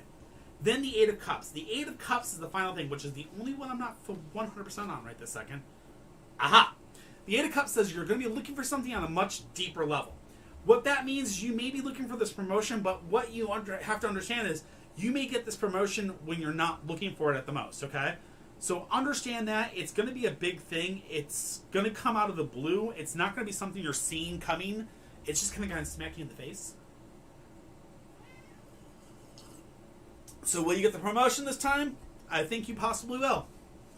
Then the 8 of Cups. The 8 of Cups is the final thing, which is the only one I'm not 100% on right this second. Aha! The 8 of Cups says you're going to be looking for something on a much deeper level. What that means is you may be looking for this promotion, but what you have to understand is you may get this promotion when you're not looking for it at the most, okay? So understand that. It's going to be a big thing. It's going to come out of the blue. It's not going to be something you're seeing coming. It's just going to kind of smack you in the face. So will you get the promotion this time? I think you possibly will.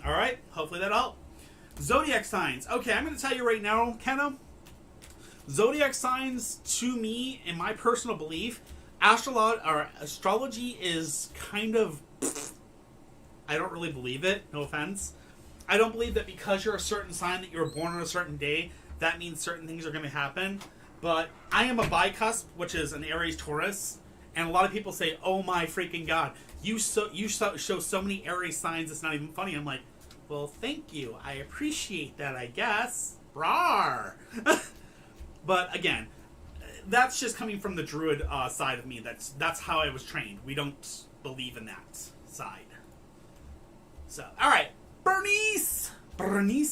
All right? Hopefully that'll help. Zodiac signs. Okay, I'm going to tell you right now, McKenna. Zodiac signs, to me, in my personal belief, astrology is kind of... I don't really believe it, no offense. I don't believe that because you're a certain sign that you were born on a certain day, that means certain things are going to happen. But I am a bicusp, which is an Aries Taurus, and a lot of people say, oh my freaking God, you show so many Aries signs, it's not even funny. I'm like, well, thank you. I appreciate that, I guess. Rawr! But again, that's just coming from the druid side of me. That's how I was trained. We don't believe in that side. So, all right, Bernice. I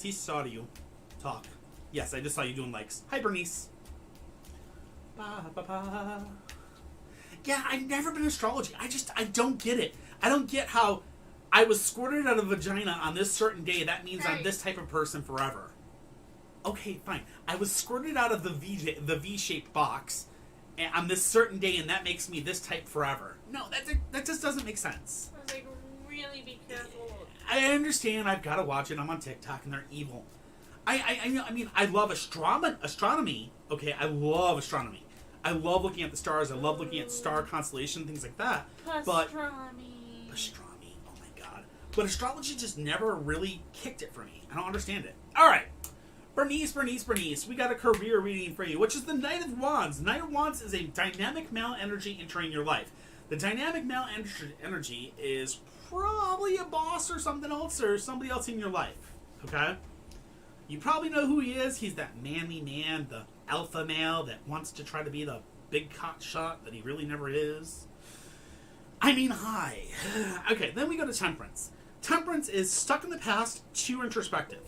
saw you talk. Yes, I just saw you doing likes. Hi, Bernice. Ba, ba, ba. Yeah, I've never been in astrology. I don't get it. I don't get how I was squirted out of a vagina on this certain day. That means I'm this type of person forever. Okay, fine. I was squirted out of the V-shaped box on this certain day, and that makes me this type forever. No, that just doesn't make sense. I was like, really be careful. I understand. I've got to watch it. I'm on TikTok, and they're evil. I mean, I love astronomy. Okay, I love astronomy. I love looking at the stars. I love looking at star constellation, things like that. Pastrami. Pastrami. Oh my god. But astrology just never really kicked it for me. I don't understand it. All right. Bernice. We got a career reading for you, which is the Knight of Wands. Knight of Wands is a dynamic male energy entering your life. The dynamic male energy is probably a boss or something else or somebody else in your life. Okay? You probably know who he is. He's that manly man, the alpha male that wants to try to be the big cockshot that he really never is. I mean, hi. Okay, then we go to Temperance. Temperance is stuck in the past, too introspective.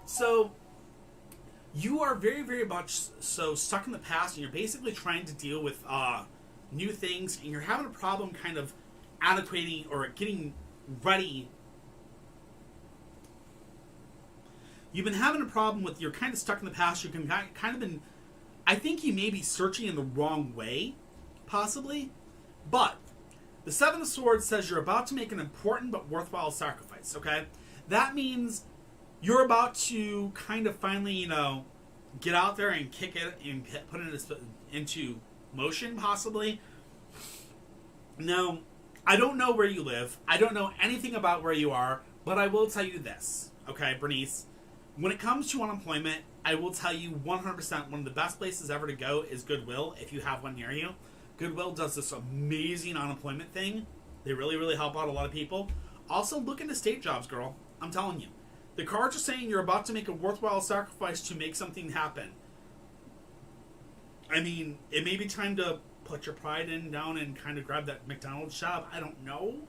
So, you are very, very much so stuck in the past, and you're basically trying to deal with new things, and you're having a problem kind of adequating or getting ready. You've been having a problem with, you're kind of stuck in the past, you've kind of been, I think you may be searching in the wrong way, possibly, but the Seven of Swords says you're about to make an important but worthwhile sacrifice, okay? That means you're about to kind of finally, get out there and kick it and put it into motion, possibly. Now, I don't know where you live. I don't know anything about where you are, but I will tell you this, okay, Bernice? When it comes to unemployment, I will tell you 100% one of the best places ever to go is Goodwill, if you have one near you. Goodwill does this amazing unemployment thing. They really, really help out a lot of people. Also, look into state jobs, girl. I'm telling you. The cards are saying you're about to make a worthwhile sacrifice to make something happen. I mean, it may be time to put your pride down and kind of grab that McDonald's job. I don't know.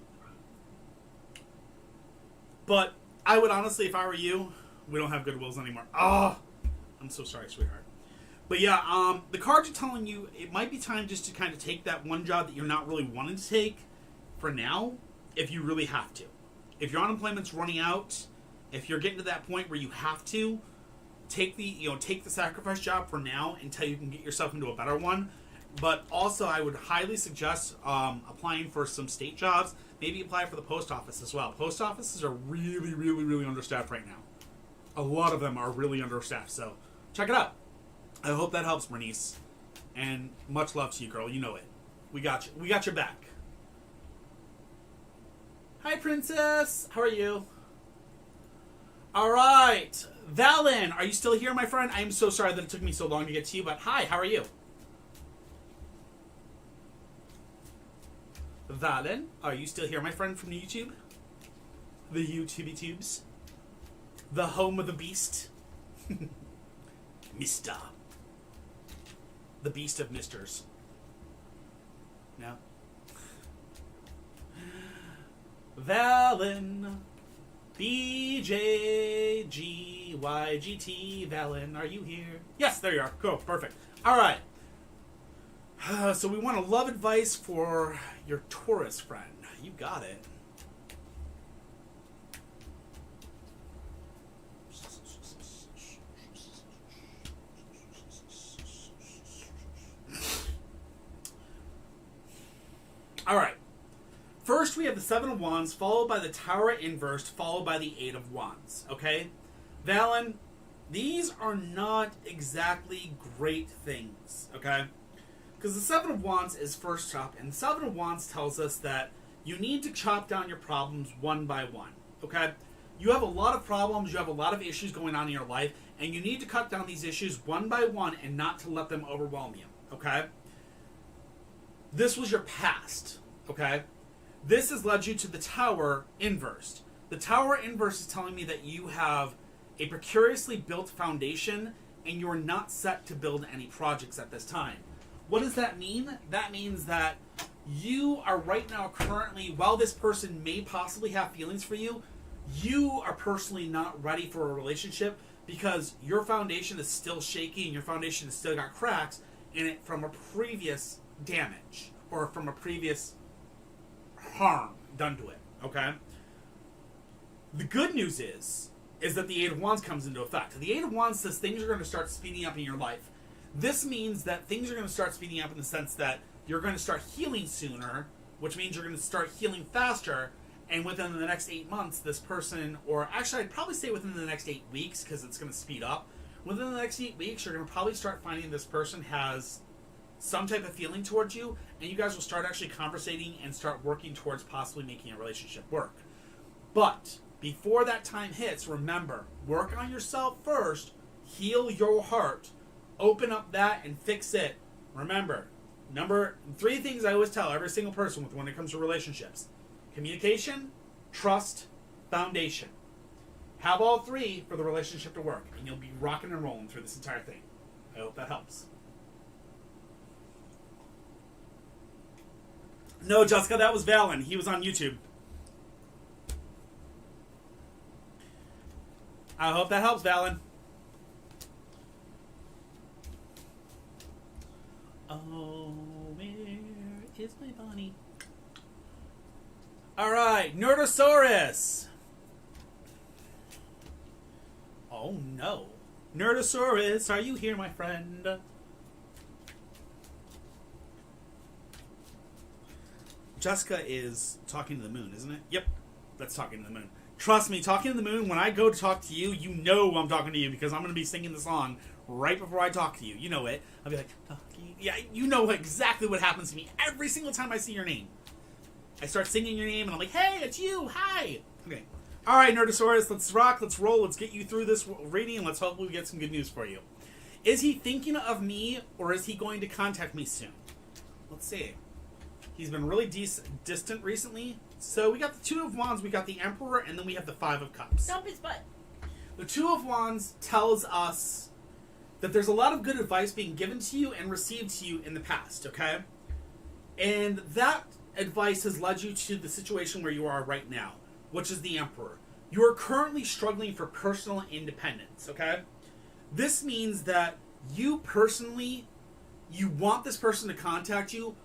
But I would honestly, if I were you, we don't have Goodwills anymore. Oh, I'm so sorry, sweetheart. But yeah, the cards are telling you it might be time just to kind of take that one job that you're not really wanting to take for now, if you really have to. If your unemployment's running out, if you're getting to that point where you have to, take the sacrifice job for now until you can get yourself into a better one. But also, I would highly suggest applying for some state jobs. Maybe apply for the post office as well. Post offices are really, really, really understaffed right now. A lot of them are really understaffed, so check it out. I hope that helps, Bernice. And much love to you, girl. You know it. We got you. We got your back. Hi, Princess. How are you? All right. Valen, are you still here, my friend? I am so sorry that it took me so long to get to you, but hi, how are you? Valen, are you still here, my friend, from the YouTube? The YouTubey tubes? The home of the beast? Mister. The beast of misters. No? Valen. BJGYGT. Valen, are you here? Yes, there you are. Cool, perfect. All right. So we want a love advice for your Taurus friend. You got it. All right. First, we have the Seven of Wands, followed by the Tower inversed, followed by the Eight of Wands. Okay? Valen, these are not exactly great things. Okay? Because the Seven of Wands is first up, and the Seven of Wands tells us that you need to chop down your problems one by one. Okay? You have a lot of problems, you have a lot of issues going on in your life, and you need to cut down these issues one by one and not to let them overwhelm you. Okay? This was your past. Okay? This has led you to the Tower inversed. The Tower inverse is telling me that you have a precariously built foundation and you are not set to build any projects at this time. What does that mean? That means that you are right now currently, while this person may possibly have feelings for you, you are personally not ready for a relationship because your foundation is still shaky and your foundation has still got cracks in it from a previous damage or from a previous harm done to it, okay? The good news is that the Eight of Wands comes into effect. The Eight of Wands says things are going to start speeding up in your life. This means that things are going to start speeding up in the sense that you're going to start healing sooner, which means you're going to start healing faster, And within the next 8 months, this person, or actually I'd probably say within the next 8 weeks, because it's going to speed up. Within the next 8 weeks, you're going to probably start finding this person has some type of feeling towards you, and you guys will start actually conversating and start working towards possibly making a relationship work. But before that time hits, remember, work on yourself first, heal your heart, open up that and fix it. Remember, 3 things I always tell every single person when it comes to relationships: communication, trust, foundation. Have all 3 for the relationship to work, and you'll be rocking and rolling through this entire thing. I hope that helps. No, Jessica, that was Valen. He was on YouTube. I hope that helps, Valen. Oh, where is my bunny? Alright, Nerdosaurus. Oh no. Nerdosaurus, are you here, my friend? Jessica is talking to the moon, isn't it? Yep, that's talking to the moon. Trust me, talking to the moon, when I go to talk to you, you know I'm talking to you because I'm going to be singing the song right before I talk to you. You know it. I'll be like, talking. Yeah, you know exactly what happens to me every single time I see your name. I start singing your name and I'm like, hey, it's you, hi. Okay. All right, Nerdosaurus, let's rock, let's roll, let's get you through this reading, and let's hopefully get some good news for you. Is he thinking of me, or is he going to contact me soon? Let's see. He's been really distant recently. So we got the 2 of Wands, we got the Emperor, and then we have the 5 of Cups. Dump his butt. The 2 of Wands tells us that there's a lot of good advice being given to you and received to you in the past, okay? And that advice has led you to the situation where you are right now, which is the Emperor. You are currently struggling for personal independence, okay? This means that you personally, you want this person to contact you,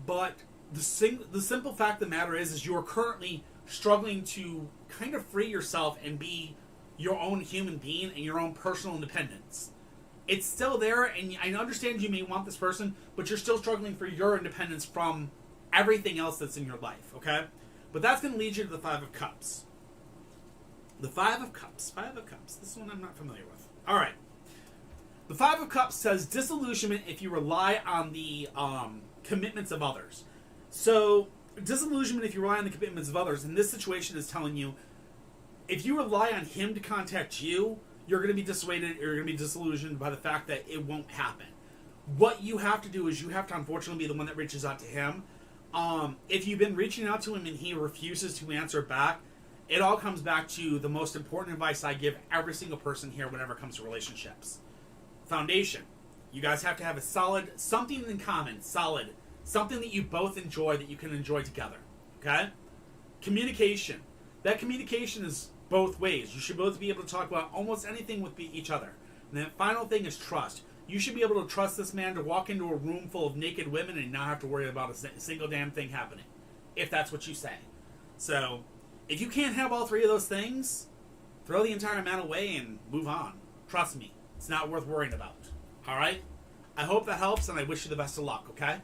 but the simple fact of the matter is you are currently struggling to kind of free yourself and be your own human being and your own personal independence. It's still there, and I understand you may want this person, but you're still struggling for your independence from everything else that's in your life, okay? But that's going to lead you to the 5 of Cups. The 5 of Cups. 5 of Cups. This one I'm not familiar with. All right. The 5 of Cups says disillusionment if you rely on the commitments of others. So, disillusionment if you rely on the commitments of others, in this situation is telling you, if you rely on him to contact you, you're going to be dissuaded, or you're going to be disillusioned by the fact that it won't happen. What you have to do is you have to unfortunately be the one that reaches out to him. If you've been reaching out to him and he refuses to answer back, it all comes back to the most important advice I give every single person here whenever it comes to relationships. Foundation. You guys have to have a solid, something in common, solid, something that you both enjoy that you can enjoy together. Okay? Communication. That communication is both ways. You should both be able to talk about almost anything with each other. And the final thing is trust. You should be able to trust this man to walk into a room full of naked women and not have to worry about a single damn thing happening, if that's what you say. So, if you can't have all 3 of those things, throw the entire man away and move on. Trust me, it's not worth worrying about. Alright? I hope that helps, and I wish you the best of luck, okay?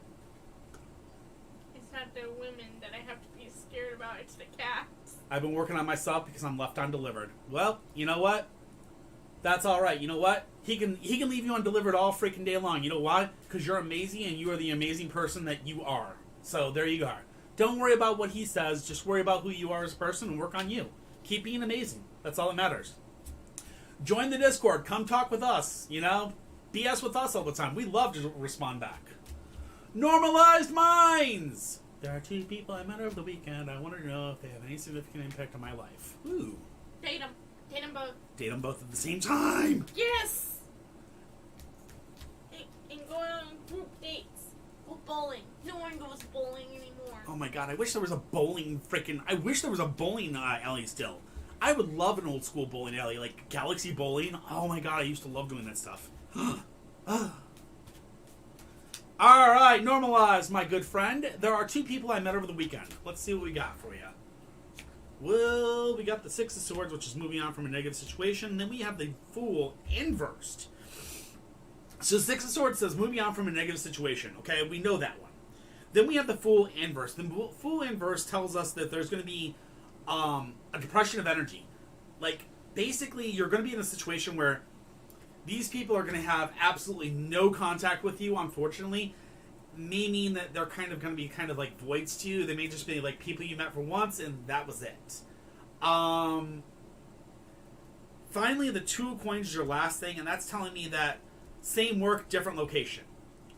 It's not the women that I have to be scared about, it's the cats. I've been working on myself because I'm left undelivered. Well, you know what? That's alright. You know what? He can leave you undelivered all freaking day long. You know why? Because you're amazing and you are the amazing person that you are. So there you go. Don't worry about what he says. Just worry about who you are as a person and work on you. Keep being amazing. That's all that matters. Join the Discord. Come talk with us. You know? BS with us all the time. We love to respond back. Normalized minds! There are 2 people I met over the weekend. I want to know if they have any significant impact on my life. Ooh. Date them. Date them both. Date them both at the same time! Yes! And go on group dates. Go bowling. No one goes bowling anymore. Oh my god, I wish there was a bowling alley still. I would love an old school bowling alley, like Galaxy Bowling. Oh my god, I used to love doing that stuff. Alright, Normalize, my good friend. There are 2 people I met over the weekend. Let's see what we got for you. Well, we got the 6 of Swords, which is moving on from a negative situation. Then we have the Fool inversed. So 6 of Swords says moving on from a negative situation. Okay, we know that one. Then we have the Fool inverse. The Fool inverse tells us that there's going to be a depression of energy. Like, basically, you're going to be in a situation where these people are going to have absolutely no contact with you, unfortunately. May mean that they're kind of going to be kind of like voids to you. They may just be like people you met for once, and that was it. Finally, the 2 of coins is your last thing, and that's telling me that same work, different location.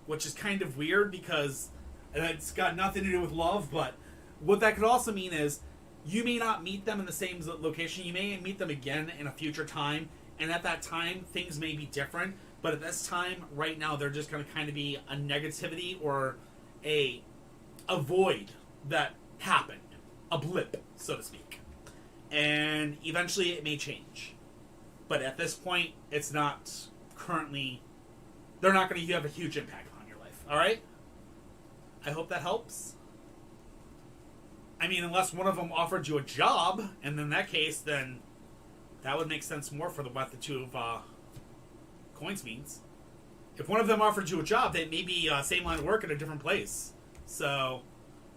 Which is kind of weird because it's got nothing to do with love, but what that could also mean is you may not meet them in the same location. You may meet them again in a future time, and at that time, things may be different. But at this time, right now, they're just going to kind of be a negativity or a void that happened. A blip, so to speak. And eventually it may change. But at this point, it's not currently... They're not going to have a huge impact on your life. Alright? I hope that helps. I mean, unless one of them offered you a job, and in that case, then that would make sense more for what the 2 of coins means. If one of them offered you a job, they may be same line of work at a different place. So,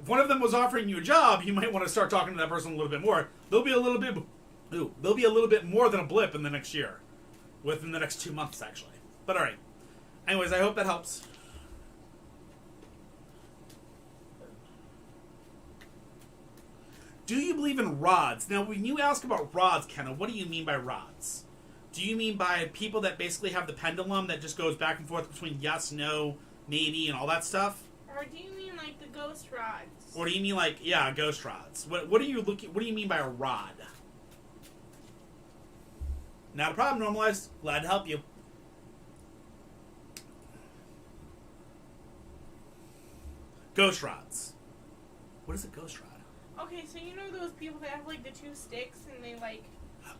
if one of them was offering you a job, you might want to start talking to that person a little bit more. They'll be a little bit more than a blip in the next year, within the next 2 months, actually. But all right. Anyways, I hope that helps. Do you believe in rods? Now, when you ask about rods, Kenna, what do you mean by rods? Do you mean by people that basically have the pendulum that just goes back and forth between yes, no, maybe, and all that stuff? Or do you mean like the ghost rods? Or do you mean like, yeah, ghost rods? What do you mean by a rod? Not a problem, Normalize. Glad to help you. Ghost rods. What is a ghost rod? Okay, so you know those people that have like the 2 sticks and they like...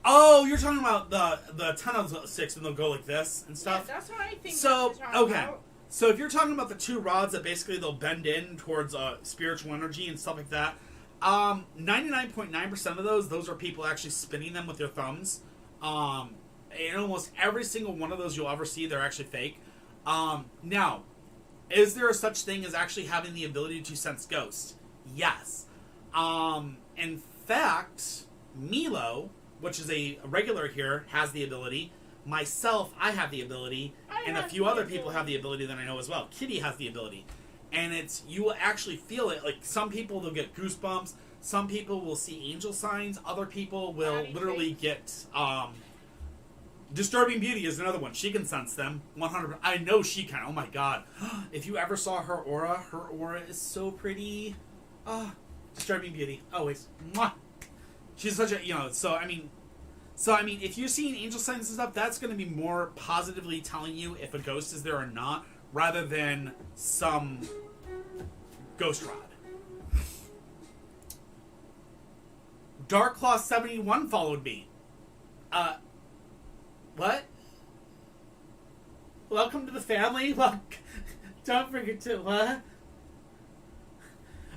Oh, you're talking about the 10 of 6 and they'll go like this and stuff? Yeah, that's what I think. So, that's what you're talking okay. about. So if you're talking about the 2 rods that basically they'll bend in towards spiritual energy and stuff like that, 99.9% of those are people actually spinning them with their thumbs. And almost every single one of those you'll ever see, they're actually fake. Now, is there a such thing as actually having the ability to sense ghosts? Yes. In fact, Milo, which is a regular here, has the ability. Myself, I have the ability. And a few other people have the ability that I know as well. Kitty has the ability. And it's, you will actually feel it. Like, some people, they'll get goosebumps. Some people will see angel signs. Other people will literally get, Disturbing Beauty is another one. She can sense them. 100%. I know she can. Oh my god. If you ever saw her aura is so pretty. Disturbing Beauty. Always. Mwah. She's such a, so I mean, if you're seeing angel signs and stuff, that's going to be more positively telling you if a ghost is there or not, rather than some ghost rod. Darkclaw71 followed me. What? Welcome to the family? Don't forget to, what?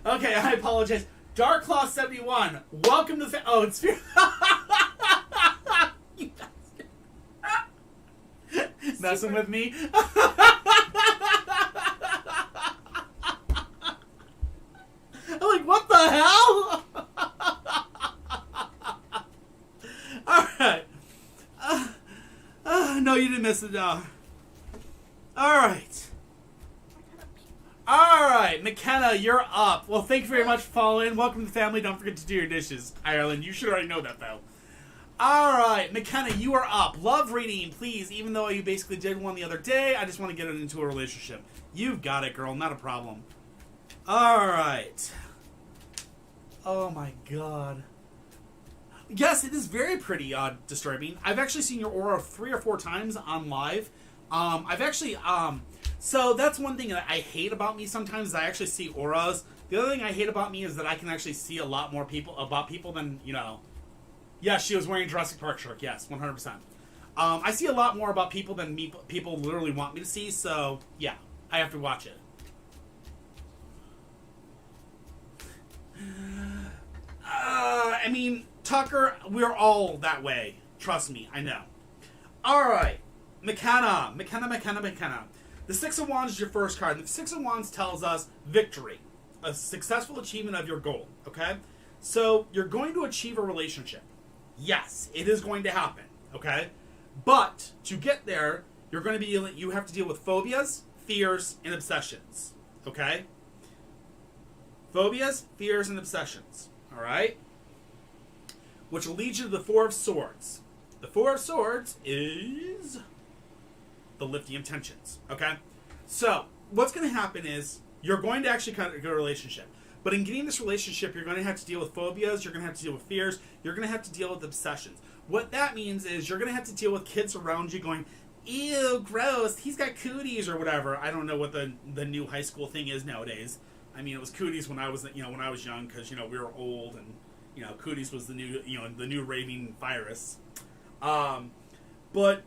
Okay, I apologize. Darkclaw71, welcome to the oh, it's... You guys messing with me? I'm like, what the hell? Alright. No, you didn't miss it. Alright. Alright, McKenna, you're up. Well, thank you very much for following. Welcome to the family. Don't forget to do your dishes, Ireland. You should already know that, though. Alright, McKenna, you are up. Love reading, please. Even though you basically did one the other day, I just want to get it into a relationship. You've got it, girl. Not a problem. Alright. Oh, my God. Yes, it is very pretty disturbing. I've actually seen your aura 3 or 4 times on live. I've actually... So that's one thing that I hate about me sometimes, is I actually see auras. The other thing I hate about me is that I can actually see a lot more people than, Yeah, she was wearing Jurassic Park shirt. Yes, 100%. I see a lot more about people than people literally want me to see, so yeah, I have to watch it. I mean, Tucker, we're all that way. Trust me, I know. Alright, McKenna. The 6 of Wands is your first card. The 6 of Wands tells us victory. A successful achievement of your goal, okay? So you're going to achieve a relationship. Yes, it is going to happen. Okay, but to get there, you have to deal with phobias, fears, and obsessions. Okay, phobias, fears, and obsessions. All right, which will lead you to the Four of Swords. The Four of Swords is the lifting of tensions. Okay, so what's going to happen is you're going to actually kind of get a relationship. But in getting this relationship, you're going to have to deal with phobias, you're going to have to deal with fears, you're going to have to deal with obsessions. What that means is you're going to have to deal with kids around you going, ew, gross, he's got cooties or whatever. I don't know what the new high school thing is nowadays. I mean, it was cooties when I was young because, we were old and, cooties was the new raving virus. But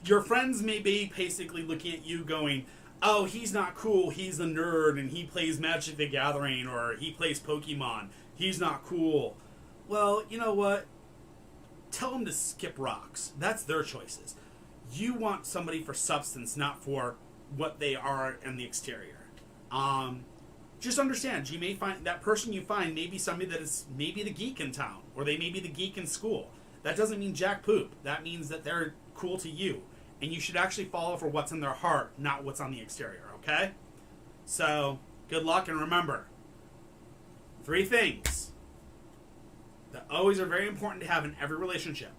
your friends may be basically looking at you going, oh, he's not cool, he's a nerd, and he plays Magic the Gathering, or he plays Pokemon. He's not cool. Well, you know what? Tell them to skip rocks. That's their choices. You want somebody for substance, not for what they are in the exterior. Just understand, you may find that person you find may be somebody that is maybe the geek in town, or they may be the geek in school. That doesn't mean jack poop. That means that they're cool to you. And you should actually follow for what's in their heart, not what's on the exterior, okay? So, good luck, and remember, 3 things that always are very important to have in every relationship.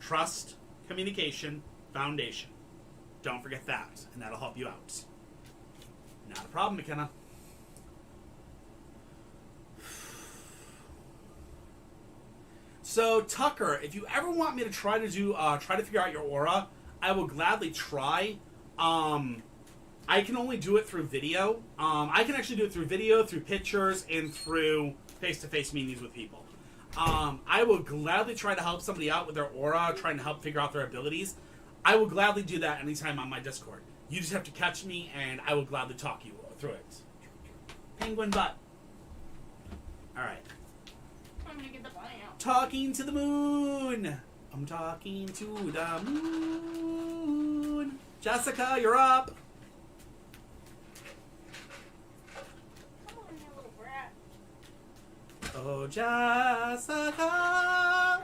Trust, communication, foundation. Don't forget that, and that'll help you out. Not a problem, McKenna. So, Tucker, if you ever want me to try to figure out your aura, I will gladly try. I can only do it through video. I can actually do it through video, through pictures, and through face-to-face meetings with people. I will gladly try to help somebody out with their aura, trying to help figure out their abilities. I will gladly do that anytime on my Discord. You just have to catch me, and I will gladly talk you through it. Penguin butt. All right. I'm gonna get the bunny out. Talking to the moon. I'm talking to the moon. Jessica, you're up. Come on, you little brat. Oh, Jessica.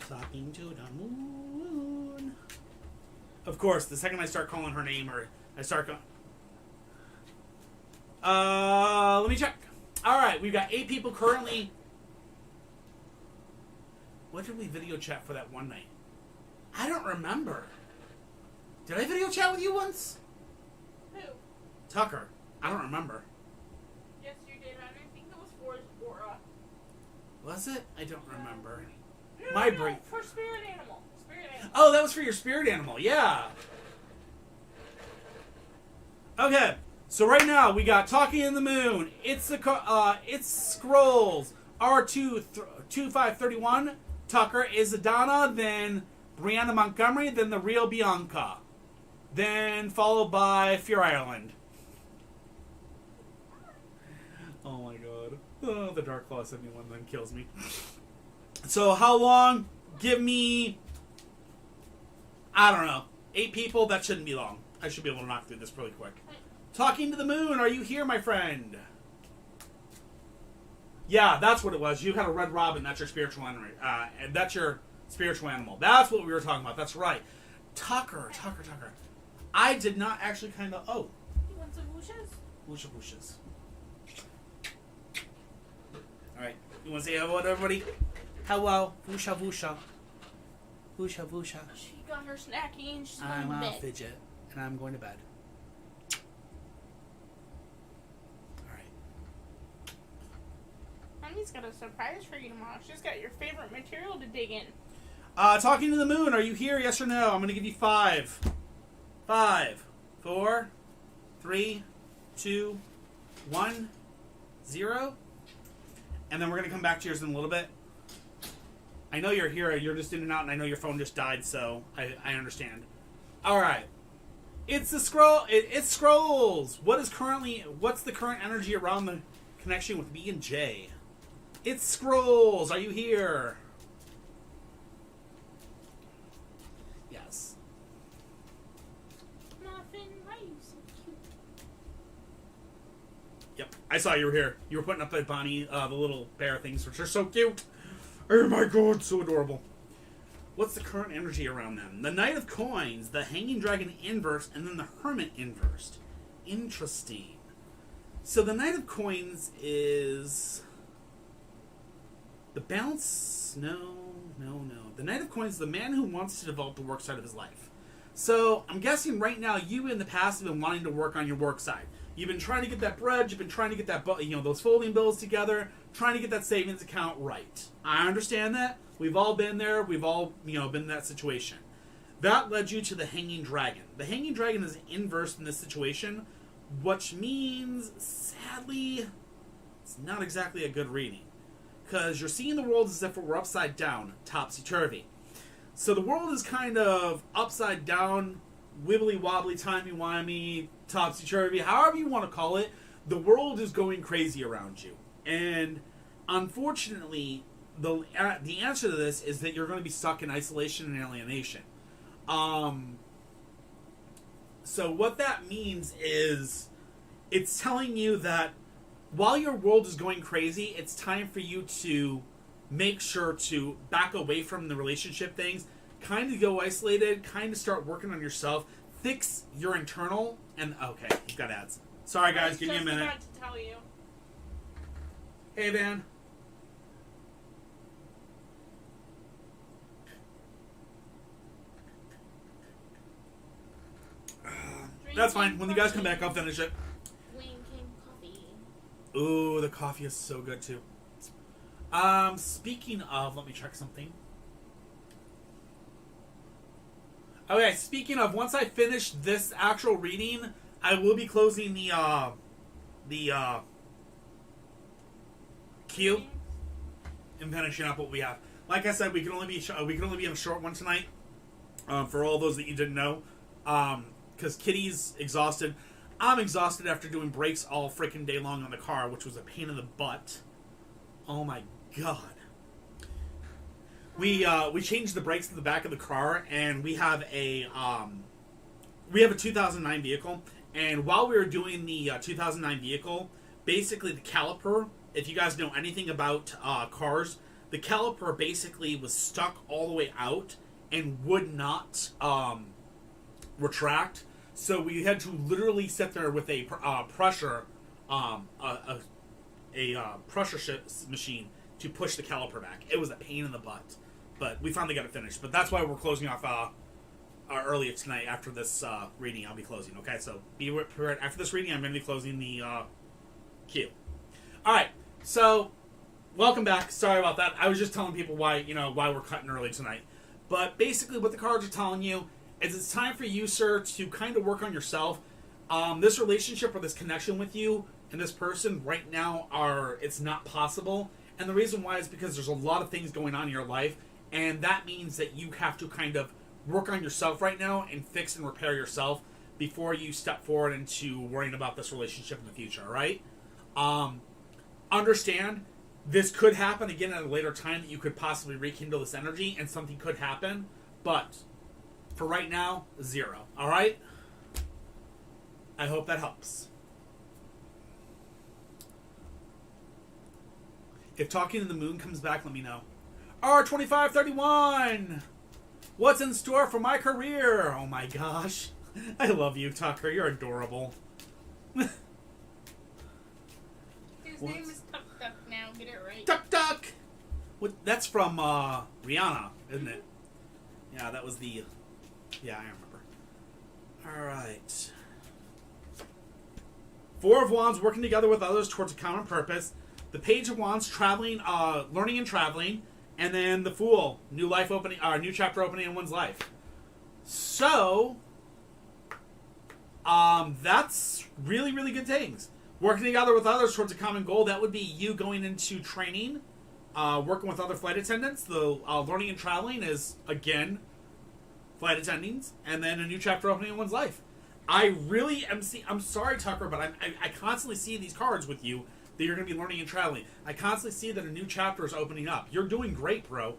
Talking to the moon. Of course, the second I start calling her name, or I start going... let me check. All right, we've got 8 people currently. What did we video chat for that one night? I don't remember. Did I video chat with you once? Who? Tucker. I don't remember. Yes, you did. I didn't think it was for his aura. Was it? I don't remember. No, My no, brain. for spirit animal. Spirit animal. Oh, that was for your spirit animal. Yeah. Okay. So right now we got Talking in the Moon. It's Scrolls. R2531. Tucker is Donna. Then Brianna Montgomery. Then the real Bianca. Then followed by Fear Island. Oh my god. Oh, the Dark Claw 71 then kills me. So how long? Give me... I don't know. 8 people? That shouldn't be long. I should be able to knock through this really quick. Talking to the Moon, are you here, my friend? Yeah, that's what it was. You had a red robin. That's your spiritual animal. That's your spiritual animal. That's what we were talking about. That's right. Tucker. I did not actually kind of... Oh. You want some whooshes? Whooshes. Alright. You want to say hello to everybody? Hello. Whoosha. Whoosha. She got her snacky and she's I'm going to a bed. fidget. And I'm going to bed. Mommy's got a surprise for you tomorrow. She's got your favorite material to dig in. Talking to the Moon, are you here? Yes or no? I'm going to give you 5. 5, 4, 3, 2, 1, 0. And then we're going to come back to yours in a little bit. I know you're here. You're just in and out, and I know your phone just died, so I understand. All right. It's the scroll. It's Scrolls. What's the current energy around the connection with B and J? It's Scrolls. Are you here? Yes. Muffin, why are you so cute? Yep, I saw you were here. You were putting up that Bonnie, the little bear things, which are so cute. Oh my god, so adorable. What's the current energy around them? The Knight of Coins, the Hanging Dragon inverse, and then the Hermit inverse. Interesting. So the Knight of Coins is... The balance... No. The Knight of Coins is the man who wants to develop the work side of his life. So, I'm guessing right now you in the past have been wanting to work on your work side. You've been trying to get that bread, you've been trying to get that, those folding bills together, trying to get that savings account right. I understand that. We've all been there. We've all, been in that situation. That led you to the Hanging Dragon. The Hanging Dragon is inverse in this situation, which means, sadly, it's not exactly a good reading. Because you're seeing the world as if it were upside down, topsy-turvy. So the world is kind of upside down, wibbly-wobbly, timey-wimey, topsy-turvy, however you want to call it. The world is going crazy around you. And unfortunately, the answer to this is that you're going to be stuck in isolation and alienation. So what that means is it's telling you that while your world is going crazy, it's time for you to make sure to back away from the relationship things, kind of go isolated, kind of start working on yourself, fix your internal, and okay, you've got ads. Sorry guys, give me a minute. I was just about to tell you. Hey Van. That's fine. When you guys come back, I'll finish it. Drinking coffee. Ooh, the coffee is so good too. Speaking of, let me check something. Okay, speaking of, once I finish this actual reading, I will be closing the queue and finishing up what we have. Like I said, we can only be in a short one tonight. For all those that you didn't know, because Kitty's exhausted. I'm exhausted after doing brakes all freaking day long on the car, which was a pain in the butt. Oh my god. We changed the brakes to the back of the car, and we have a 2009 vehicle. And while we were doing the 2009 vehicle, basically the caliper, if you guys know anything about cars, the caliper basically was stuck all the way out and would not retract. So we had to literally sit there with a pressure pressure machine to push the caliper back. It was a pain in the butt, but we finally got it finished. But that's why we're closing off earlier tonight. After this reading, I'll be closing. Okay, so be prepared. After this reading, I'm going to be closing the queue. All right, so welcome back. Sorry about that. I was just telling people why we're cutting early tonight. But basically, what the cards are telling you is it's time for you, sir, to kind of work on yourself. This relationship or this connection with you and this person right now it's not possible. And the reason why is because there's a lot of things going on in your life, and that means that you have to kind of work on yourself right now and fix and repair yourself before you step forward into worrying about this relationship in the future, all right? Understand, this could happen again at a later time that you could possibly rekindle this energy, and something could happen, but for right now, 0, all right? I hope that helps. If Talking to the Moon comes back, let me know. R2531! What's in store for my career? Oh my gosh. I love you, Tucker. You're adorable. His name is Tuck Tuck now. Get it right. Tuck Tuck! That's from Rihanna, isn't it? Yeah, that was the... Yeah, I remember. Alright. 4 of Wands, working together with others towards a common purpose. The Page of Wands, traveling, learning and traveling. And then the Fool, new life opening, new chapter opening in one's life. So, that's really, really good things. Working together with others towards a common goal, that would be you going into training, working with other flight attendants. The learning and traveling is, again, flight attendants. And then a new chapter opening in one's life. I really am I'm sorry, Tucker, but I constantly see these cards with you that you're going to be learning and traveling. I constantly see that a new chapter is opening up. You're doing great, bro.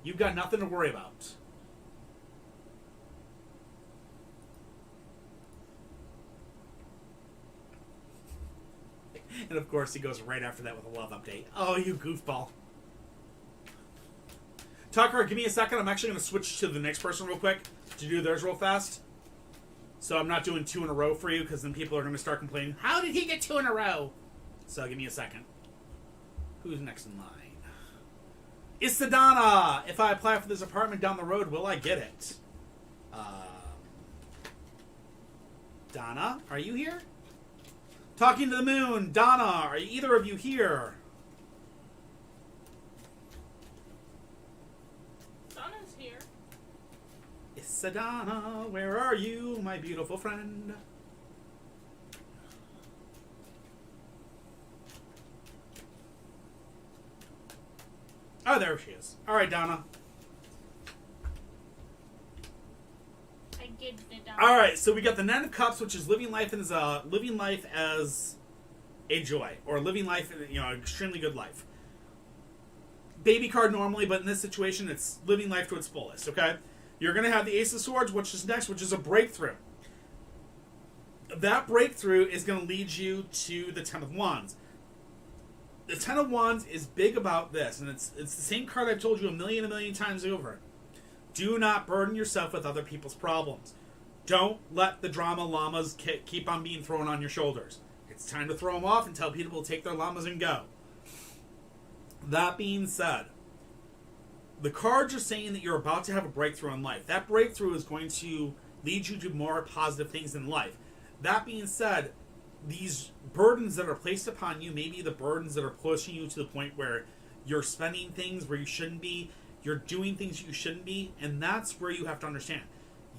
You've got nothing to worry about. And of course, he goes right after that with a love update. Oh, you goofball. Tucker, give me a second. I'm actually going to switch to the next person real quick to do theirs real fast. So I'm not doing 2 in a row for you, because then people are going to start complaining, how did he get 2 in a row? So give me a second. Who's next in line? It's the Donna. If I apply for this apartment down the road, will I get it? Donna, are you here? Talking to the moon. Donna, are either of you here? Donna's here. It's the Donna. Where are you, my beautiful friend? Oh, there she is. All right, Donna. I get it down. All right, so we got the Nine of Cups, which is living life as a joy, or living life, an extremely good life. Baby card normally, but in this situation, it's living life to its fullest. Okay, you're gonna have the Ace of Swords, which is next, which is a breakthrough. That breakthrough is gonna lead you to the Ten of Wands. The Ten of Wands is big about this, and it's the same card I've told you a million times over. Do not burden yourself with other people's problems. Don't let the drama llamas keep on being thrown on your shoulders. It's time to throw them off and tell people to take their llamas and go. That being said, the cards are saying that you're about to have a breakthrough in life. That breakthrough is going to lead you to more positive things in life. That being said, these burdens that are placed upon you may be the burdens that are pushing you to the point where you're spending things where you shouldn't be, you're doing things you shouldn't be, and that's where you have to understand.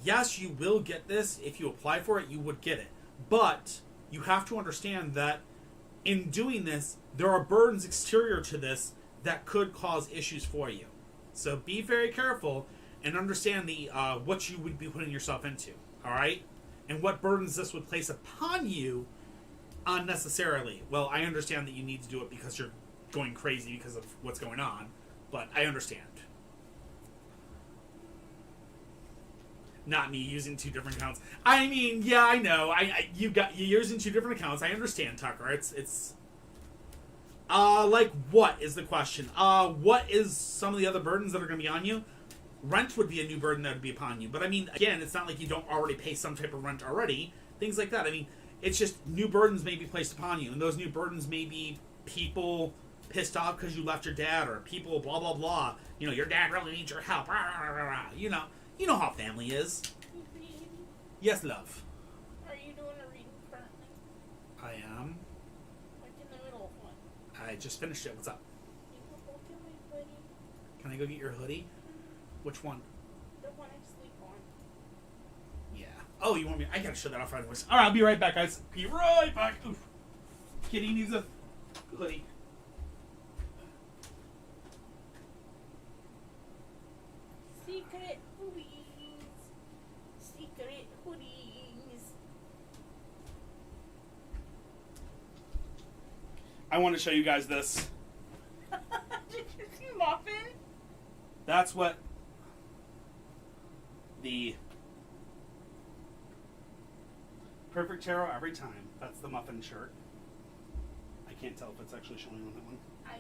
Yes, you will get this. If you apply for it, you would get it. But you have to understand that in doing this, there are burdens exterior to this that could cause issues for you. So be very careful and understand the what you would be putting yourself into, all right? And what burdens this would place upon you unnecessarily. Well, I understand that you need to do it because you're going crazy because of what's going on, but I understand. Not me using 2 different accounts. I mean, yeah, I know. You're using 2 different accounts. I understand, Tucker. It's like, what is the question? What is some of the other burdens that are going to be on you? Rent would be a new burden that would be upon you. But I mean, again, it's not like you don't already pay some type of rent already. Things like that. I mean, it's just new burdens may be placed upon you, and those new burdens may be people pissed off because you left your dad, or people blah blah blah. Your dad really needs your help. Rah, rah, rah, rah. You know how family is. Yes, love. Are you doing a reading currently? I am. Like in the middle of one? I just finished it. What's up? You can go get my hoodie. Can I go get your hoodie? Which one? The one I sleep on. Yeah. Oh, you want me? I gotta show that off right away. All right, I'll be right back, guys. Be right back. Oof. Kitty needs a hoodie. Secret hoodies. Secret hoodies. I want to show you guys this. Did you see Muffin? That's what the perfect tarot every time. That's the muffin shirt. I can't tell if it's actually showing on that one. I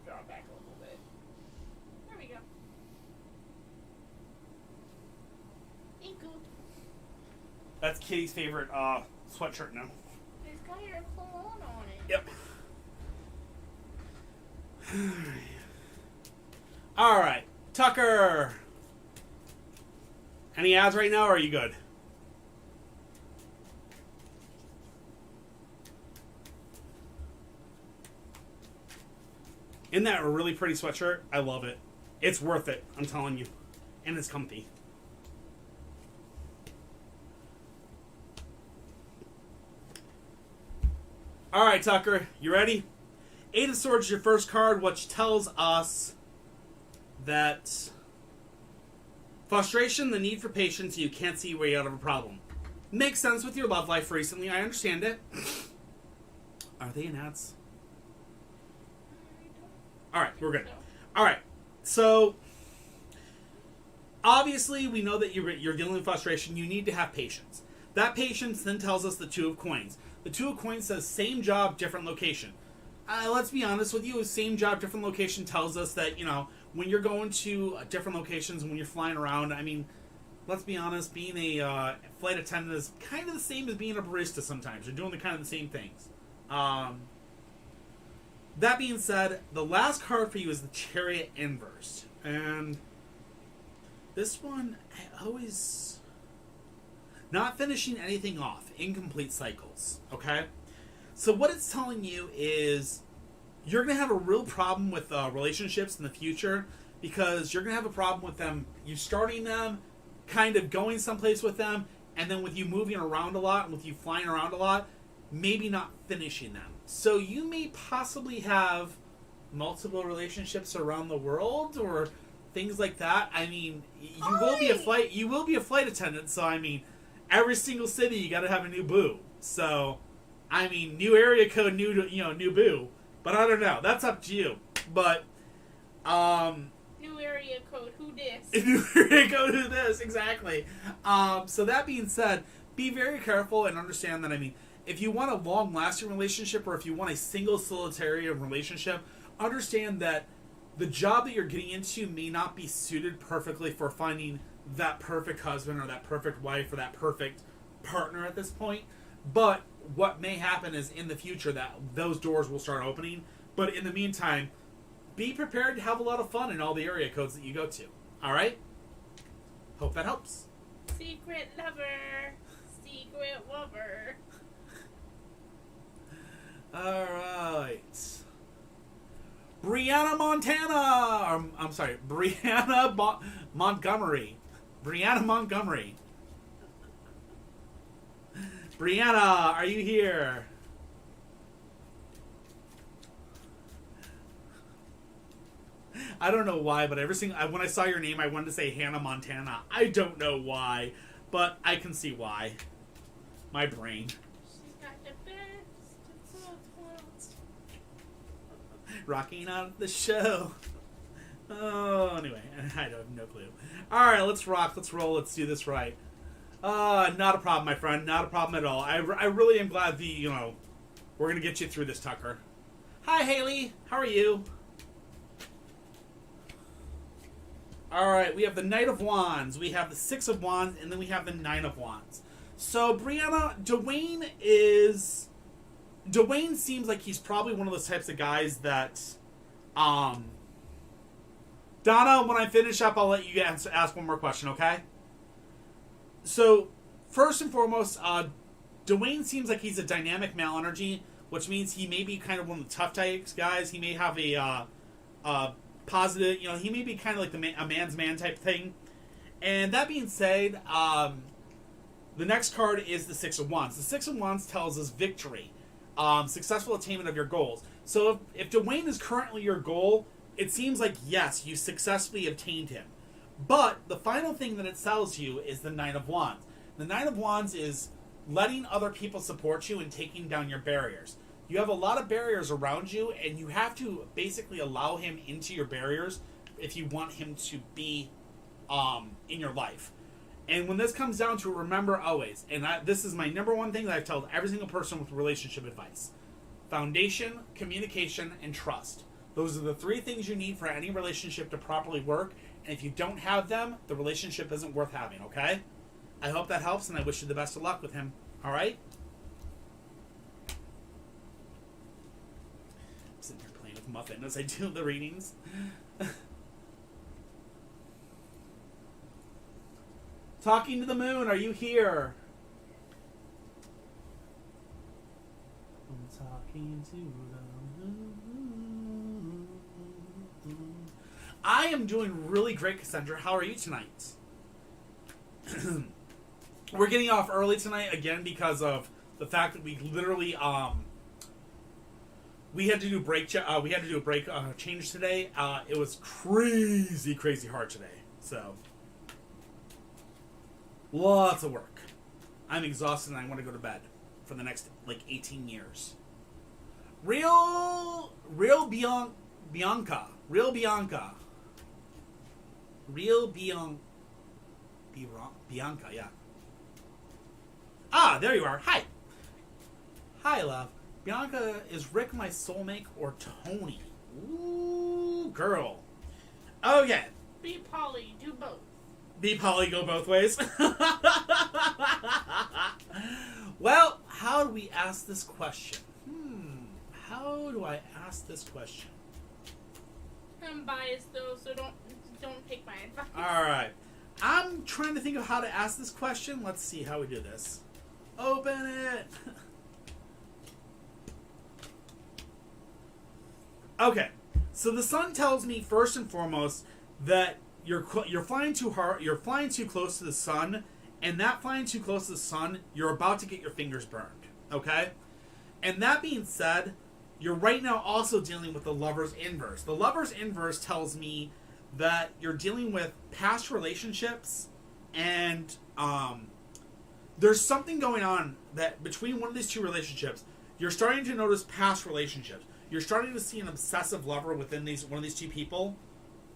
draw back a little bit. There we go. Thank you. That's Kitty's favorite sweatshirt now. It's got your cologne on it. Yep. All right, Tucker. Any ads right now, or are you good? Isn't that a really pretty sweatshirt? I love it. It's worth it, I'm telling you. And it's comfy. All right, Tucker, you ready? Eight of Swords is your first card, which tells us that frustration, the need for patience, you can't see your way out of a problem. Makes sense with your love life recently. I understand it. Are they in ads? All right, we're good. All right, so obviously we know that you're dealing with frustration. You need to have patience. That patience then tells us the Two of Coins. The Two of Coins says same job, different location. Let's be honest with you, same job, different location tells us that, you know, when you're going to different locations, when you're flying around, I mean, let's be honest, being a flight attendant is kind of the same as being a barista sometimes. You're doing the kind of the same things. That being said, the last card for you is the Chariot Inverse. And this one, I always... not finishing anything off. Incomplete cycles. Okay? So what it's telling you is you're going to have a real problem with relationships in the future because you're going to have a problem with them, you starting them, kind of going someplace with them, and then with you moving around a lot and with you flying around a lot, maybe not finishing them. So you may possibly have multiple relationships around the world or things like that. I mean, you will be a flight attendant, so I mean, every single city you got to have a new boo. So, I mean, new area code, new boo. But I don't know. That's up to you. But new area code, who dis? New area code, who this? Exactly. So that being said, be very careful and understand that, I mean, if you want a long-lasting relationship or if you want a single solitary relationship, understand that the job that you're getting into may not be suited perfectly for finding that perfect husband or that perfect wife or that perfect partner at this point. But what may happen is in the future that those doors will start opening. But in the meantime, be prepared to have a lot of fun in all the area codes that you go to. All right? Hope that helps. Secret lover. Secret lover. All right. Brianna Montana. I'm sorry, Brianna Montgomery. Brianna Montgomery. Brianna, are you here? I don't know why, but when I saw your name, I wanted to say Hannah Montana. I don't know why, but I can see why. My brain. She's got the best of both worlds. Rocking out the show. Oh, anyway, I have no clue. All right, let's rock, let's roll, let's do this right. Not a problem, my friend. Not a problem at all. I really am glad we're going to get you through this, Tucker. Hi, Haley. How are you? All right, we have the Knight of Wands. We have the Six of Wands, and then we have the Nine of Wands. So, Brianna, Dwayne seems like he's probably one of those types of guys that, Donna, when I finish up, I'll let you ask one more question, okay? So, first and foremost, Dwayne seems like he's a dynamic male energy, which means he may be kind of one of the tough types guys. He may have a positive, he may be kind of like a man's man type thing. And that being said, the next card is the Six of Wands. The Six of Wands tells us victory, successful attainment of your goals. So if Dwayne is currently your goal, it seems like, yes, you successfully obtained him. But the final thing that it tells you is the Nine of Wands. The Nine of Wands is letting other people support you and taking down your barriers. You have a lot of barriers around you, and you have to basically allow him into your barriers if you want him to be in your life. And when this comes down to it, remember always, and this is my number one thing that I've told every single person with relationship advice. Foundation, communication, and trust. Those are the three things you need for any relationship to properly work. And if you don't have them, the relationship isn't worth having, okay? I hope that helps, and I wish you the best of luck with him. All right? I'm sitting here playing with Muffin as I do the readings. Talking to the moon, are you here? I'm talking to the moon. I am doing really great, Cassandra. How are you tonight? We're getting off early tonight again because of the fact that we literally we had to do a break change today. It was crazy hard today. So lots of work. I'm exhausted and I want to go to bed for the next 18 years. Real Bianca. Bianca, yeah. Ah, there you are. Hi. Hi, love. Bianca, is Rick my soulmate or Tony? Ooh, girl. Okay. Be Polly, do both. Be Polly, go both ways. Well, how do we ask this question? How do I ask this question? I'm biased though, so don't take my advice. Alright. I'm trying to think of how to ask this question. Let's see how we do this. Open it. Okay. So the sun tells me first and foremost that you're flying too hard, you're flying too close to the sun, and that flying too close to the sun, you're about to get your fingers burned. Okay? And that being said, you're right now also dealing with the Lover's Inverse. The Lover's Inverse tells me that you're dealing with past relationships, and there's something going on that between one of these two relationships, you're starting to notice past relationships. You're starting to see an obsessive lover within one of these two people.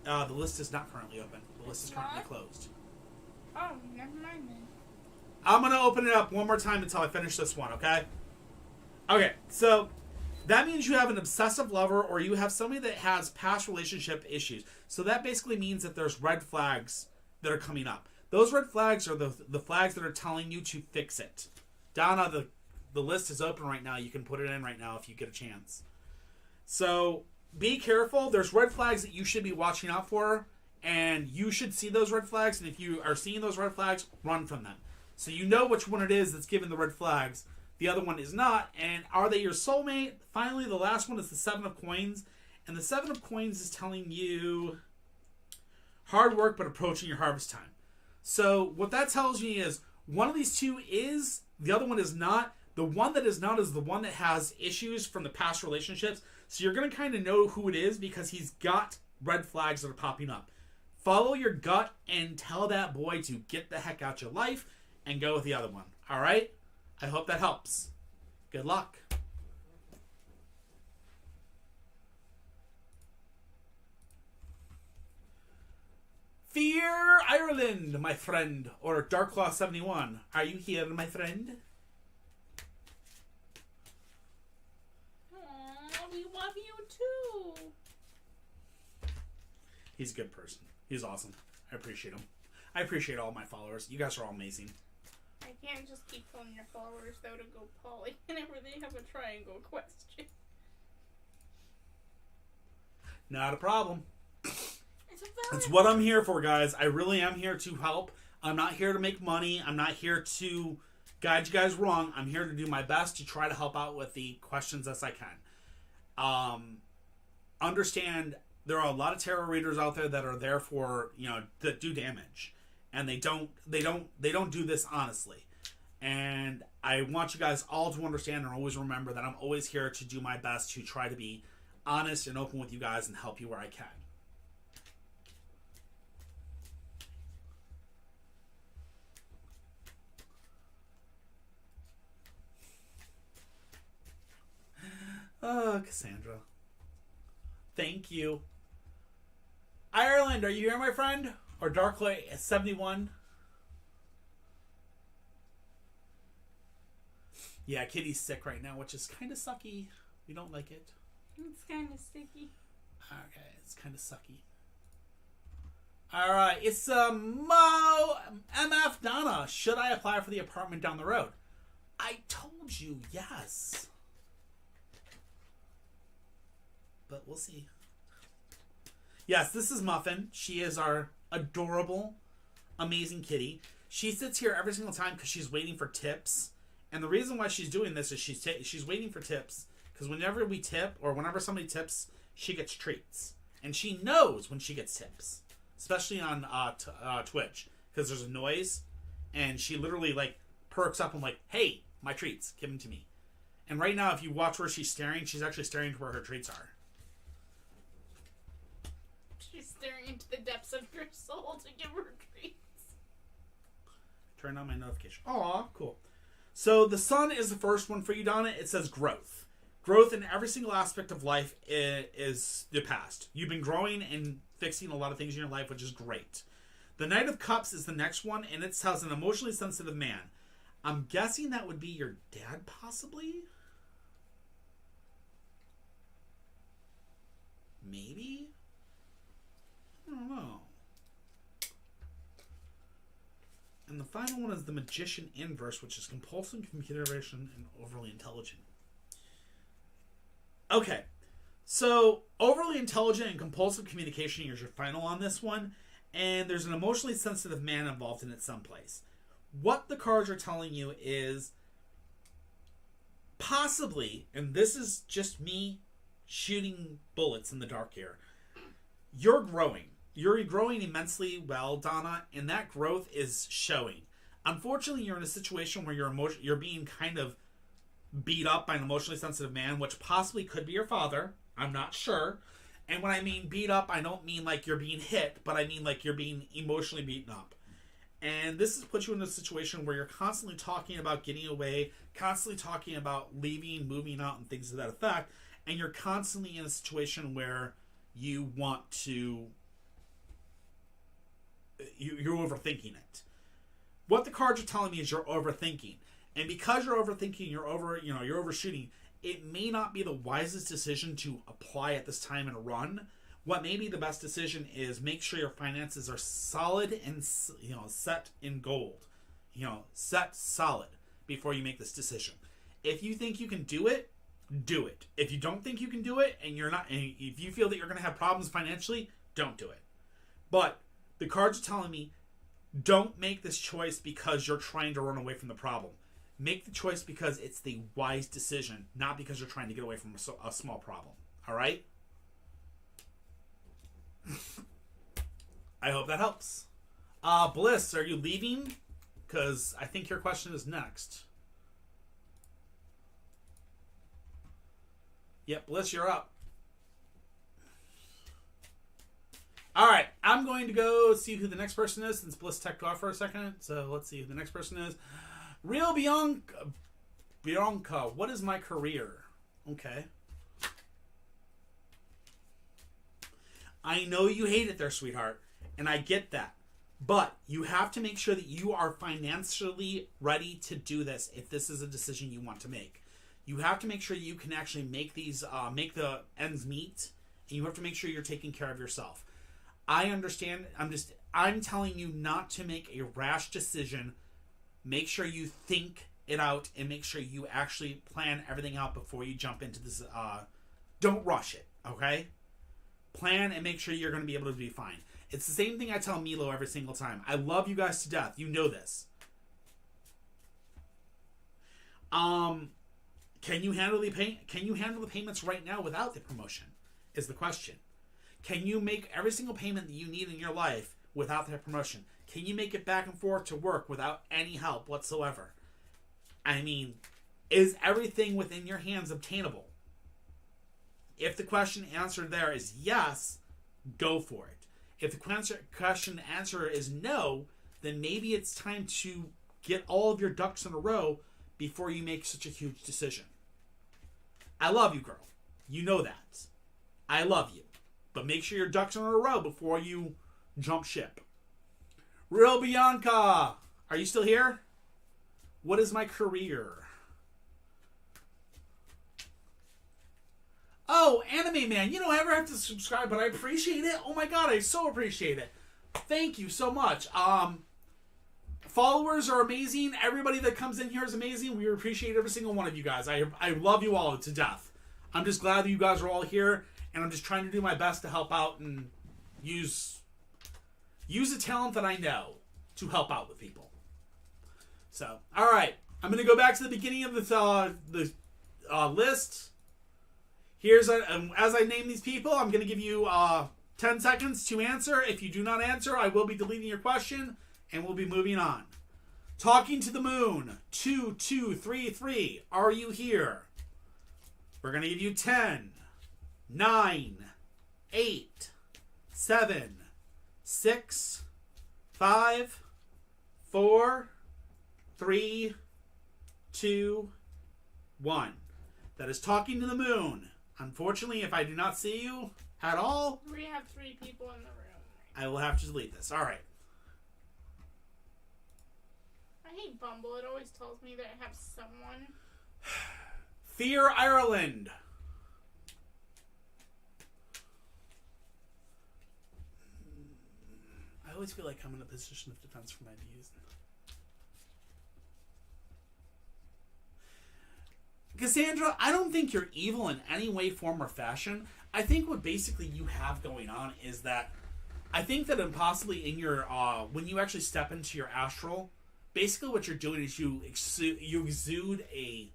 The list is not currently open. The list is currently closed. Oh, never mind then. I'm going to open it up one more time until I finish this one, okay? Okay, so that means you have an obsessive lover or you have somebody that has past relationship issues. So that basically means that there's red flags that are coming up. Those red flags are the flags that are telling you to fix it. Donna, the list is open right now. You can put it in right now if you get a chance. So be careful. There's red flags that you should be watching out for, and you should see those red flags. And if you are seeing those red flags, run from them. So you know which one it is that's giving the red flags. The other one is not. And are they your soulmate? Finally, the last one is the Seven of Coins. And the Seven of Coins is telling you hard work, but approaching your harvest time. So what that tells me is one of these two is, the other one is not. The one that is not is the one that has issues from the past relationships. So you're going to kind of know who it is because he's got red flags that are popping up. Follow your gut and tell that boy to get the heck out your life and go with the other one. All right? I hope that helps. Good luck. Fear Ireland, my friend, or Darklaw71. Are you here, my friend? Aww, we love you too. He's a good person. He's awesome. I appreciate him. I appreciate all my followers. You guys are all amazing. I can't just keep telling your followers though to go Polly whenever they have a triangle question. Not a problem. It's It's what I'm here for, guys. I really am here to help. I'm not here to make money. I'm not here to guide you guys wrong. I'm here to do my best to try to help out with the questions as I can. Understand there are a lot of tarot readers out there that are there for, that do damage. And they don't do this honestly. And I want you guys all to understand and always remember that I'm always here to do my best to try to be honest and open with you guys and help you where I can. Oh, Cassandra. Thank you. Ireland, are you here, my friend? Or Darklight71? Yeah, Kitty's sick right now, which is kind of sucky. We don't like it. It's kind of sticky. Okay, it's kind of sucky. Alright, it's Mo MF Donna. Should I apply for the apartment down the road? I told you yes. But we'll see. Yes, this is Muffin. She is our adorable, amazing kitty. She sits here every single time because she's waiting for tips. And the reason why she's doing this is she's waiting for tips. Because whenever we tip, or whenever somebody tips, she gets treats. And she knows when she gets tips. Especially on Twitch. Because there's a noise. And she literally, perks up and hey, my treats, give them to me. And right now, if you watch where she's staring, she's actually staring to where her treats are. She's staring into the depths of your soul to give her treats. Turn on my notification. Aw, cool. So the sun is the first one for you, Donna. It says growth. Growth in every single aspect of life is the past. You've been growing and fixing a lot of things in your life, which is great. The Knight of Cups is the next one, and it says an emotionally sensitive man. I'm guessing that would be your dad, possibly? final one is the Magician inverse, which is compulsive communication and overly intelligent. Okay. So, overly intelligent and compulsive communication is your final on this one. And there's an emotionally sensitive man involved in it someplace. What the cards are telling you is possibly, and this is just me shooting bullets in the dark here, you're growing. You're growing immensely well, Donna, and that growth is showing. Unfortunately, you're in a situation where you're being kind of beat up by an emotionally sensitive man, which possibly could be your father. I'm not sure. And when I mean beat up, I don't mean like you're being hit, but I mean like you're being emotionally beaten up. And this has put you in a situation where you're constantly talking about getting away, constantly talking about leaving, moving out, and things to that effect. And you're constantly in a situation where you want to... You're overthinking it. What the cards are telling me is you're overthinking. And because you're overthinking, you're overshooting, it may not be the wisest decision to apply at this time and run. What may be the best decision is make sure your finances are solid and set in gold. Set solid before you make this decision. If you think you can do it, do it. If you don't think you can do it, and if you feel that you're going to have problems financially, don't do it. But the cards are telling me, don't make this choice because you're trying to run away from the problem. Make the choice because it's the wise decision, not because you're trying to get away from a small problem. All right? I hope that helps. Bliss, are you leaving? Because I think your question is next. Yep, Bliss, you're up. All right, I'm going to go see who the next person is since Bliss teched off for a second. So let's see who the next person is. Real Bianca, what is my career? Okay. I know you hate it there, sweetheart, and I get that. But you have to make sure that you are financially ready to do this if this is a decision you want to make. You have to make sure you can actually make make the ends meet, and you have to make sure you're taking care of yourself. I understand. I'm telling you not to make a rash decision. Make sure you think it out and make sure you actually plan everything out before you jump into this. Don't rush it, okay? Plan and make sure you're going to be able to be fine. It's the same thing I tell Milo every single time. I love you guys to death. You know this. Can you handle the payments right now without the promotion? Is the question. Can you make every single payment that you need in your life without that promotion? Can you make it back and forth to work without any help whatsoever? I mean, is everything within your hands obtainable? If the question answered there is yes, go for it. If the question answer is no, then maybe it's time to get all of your ducks in a row before you make such a huge decision. I love you, girl. You know that. I love you. But make sure your ducks are in a row before you jump ship. Real Bianca, are you still here? What is my career? Oh, Anime Man, you don't ever have to subscribe, but I appreciate it. Oh my god, I so appreciate it. Thank you so much. Followers are amazing. Everybody that comes in here is amazing. We appreciate every single one of you guys. I love you all to death. I'm just glad that you guys are all here, and I'm just trying to do my best to help out and use a talent that I know to help out with people. So, all right. I'm going to go back to the beginning of the list. Here's as I name these people, I'm going to give you 10 seconds to answer. If you do not answer, I will be deleting your question, and we'll be moving on. Talking to the Moon, 2233. Are you here? We're going to give you 10, 9, 8, 7, 6, 5, 4, 3, 2, 1. That is Talking to the Moon. Unfortunately, if I do not see you at all, We have 3 people in the room. I will have to delete this. All right. I hate Bumble. It always tells me that I have someone. Fear Ireland. I always feel like I'm in a position of defense for my views. Cassandra, I don't think you're evil in any way, form, or fashion. I think what basically you have going on is that I think that possibly in your when you actually step into your astral, basically what you're doing is you exude a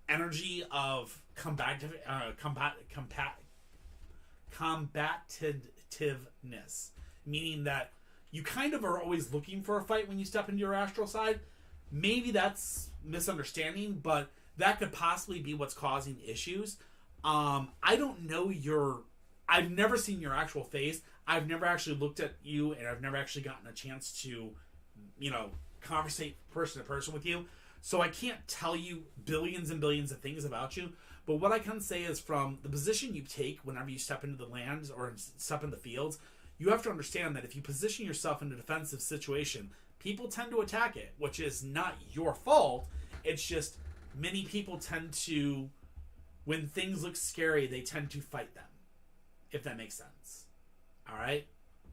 energy of combativeness, meaning that you kind of are always looking for a fight when you step into your astral side. Maybe that's misunderstanding, but that could possibly be what's causing issues. I don't know I've never seen your actual face. I've never actually looked at you, and I've never actually gotten a chance to, conversate person to person with you. So I can't tell you billions and billions of things about you. But what I can say is from the position you take whenever you step into the lands or step in the fields, you have to understand that if you position yourself in a defensive situation, people tend to attack it, which is not your fault. It's just many people tend to, when things look scary, they tend to fight them, if that makes sense. All right?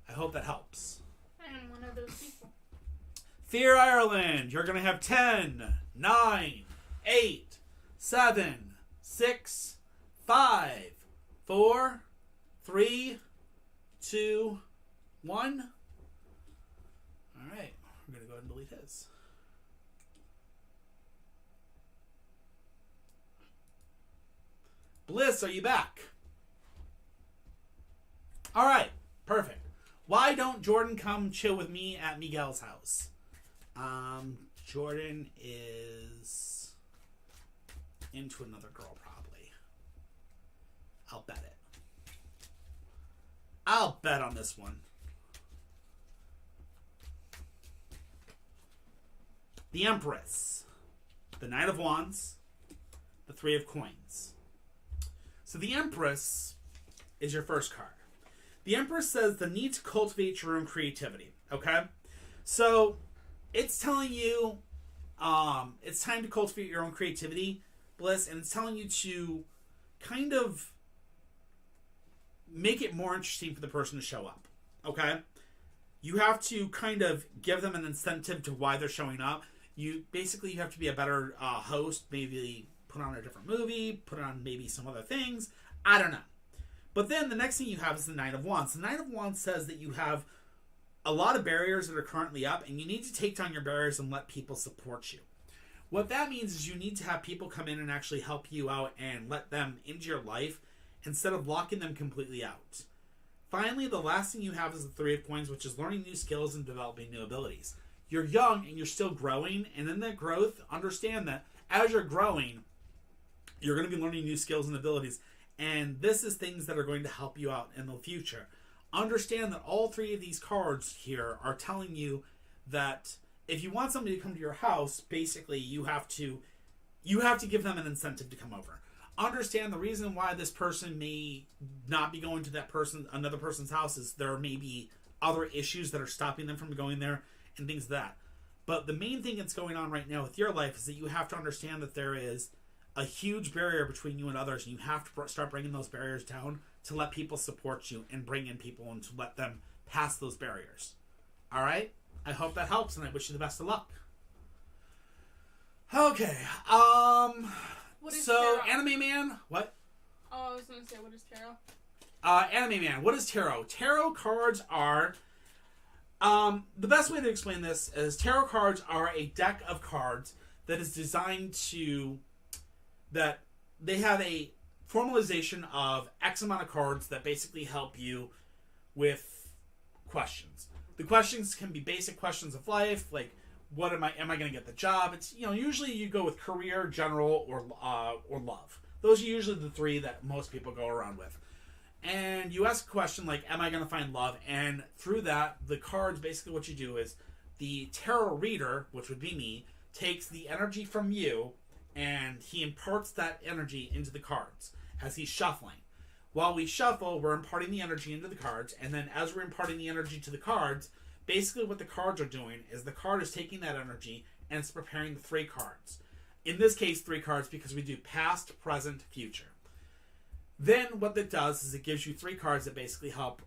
I hope that helps. I am one of those people. Fear Ireland, you're going to have 10, 9, 8, 7, 6, 5, 4, 3, 2, 1. All right, we're going to go ahead and delete his. Bliss, are you back? All right, perfect. Why don't Jordan come chill with me at Miguel's house? Jordan is into another girl, probably. I'll bet it. I'll bet on this one. The Empress. The Knight of Wands. The Three of Coins. So the Empress is your first card. The Empress says the need to cultivate your own creativity. Okay? So it's telling you it's time to cultivate your own creativity, Bliss, and it's telling you to kind of make it more interesting for the person to show up. Okay? You have to kind of give them an incentive to why they're showing up. You have to be a better host, maybe put on a different movie, put on maybe some other things. I don't know. But then the next thing you have is the Knight of Wands. The Knight of Wands says that you have a lot of barriers that are currently up, and you need to take down your barriers and let people support you. What that means is you need to have people come in and actually help you out and let them into your life instead of locking them completely out. Finally, the last thing you have is the Three of Coins, which is learning new skills and developing new abilities. You're young and you're still growing, and in that growth, understand that as you're growing, you're going to be learning new skills and abilities, and this is things that are going to help you out in the future. Understand that all three of these cards here are telling you that if you want somebody to come to your house, basically you have to give them an incentive to come over. Understand the reason why this person may not be going to another person's house is there may be other issues that are stopping them from going there and things like that. But the main thing that's going on right now with your life is that you have to understand that there is a huge barrier between you and others, and you have to start bringing those barriers down to let people support you and bring in people and to let them pass those barriers. All right? I hope that helps, and I wish you the best of luck. Okay. What is so, tarot? Anime Man, what? Oh, I was going to say, what is tarot? Anime Man, what is tarot? Tarot cards are... the best way to explain this is tarot cards are a deck of cards that is designed to... that they have a formalization of X amount of cards that basically help you with questions. The questions can be basic questions of life, like am I going to get the job? It's usually you go with career, general, or love. Those are usually the three that most people go around with. And you ask a question like, am I going to find love? And through that, the cards, basically what you do is the tarot reader, which would be me, takes the energy from you and he imparts that energy into the cards as he's shuffling. While we shuffle, we're imparting the energy into the cards, and then as we're imparting the energy to the cards, basically what the cards are doing is the card is taking that energy and it's preparing the three cards. In this case, three cards because we do past, present, future. Then what that does is it gives you three cards that basically help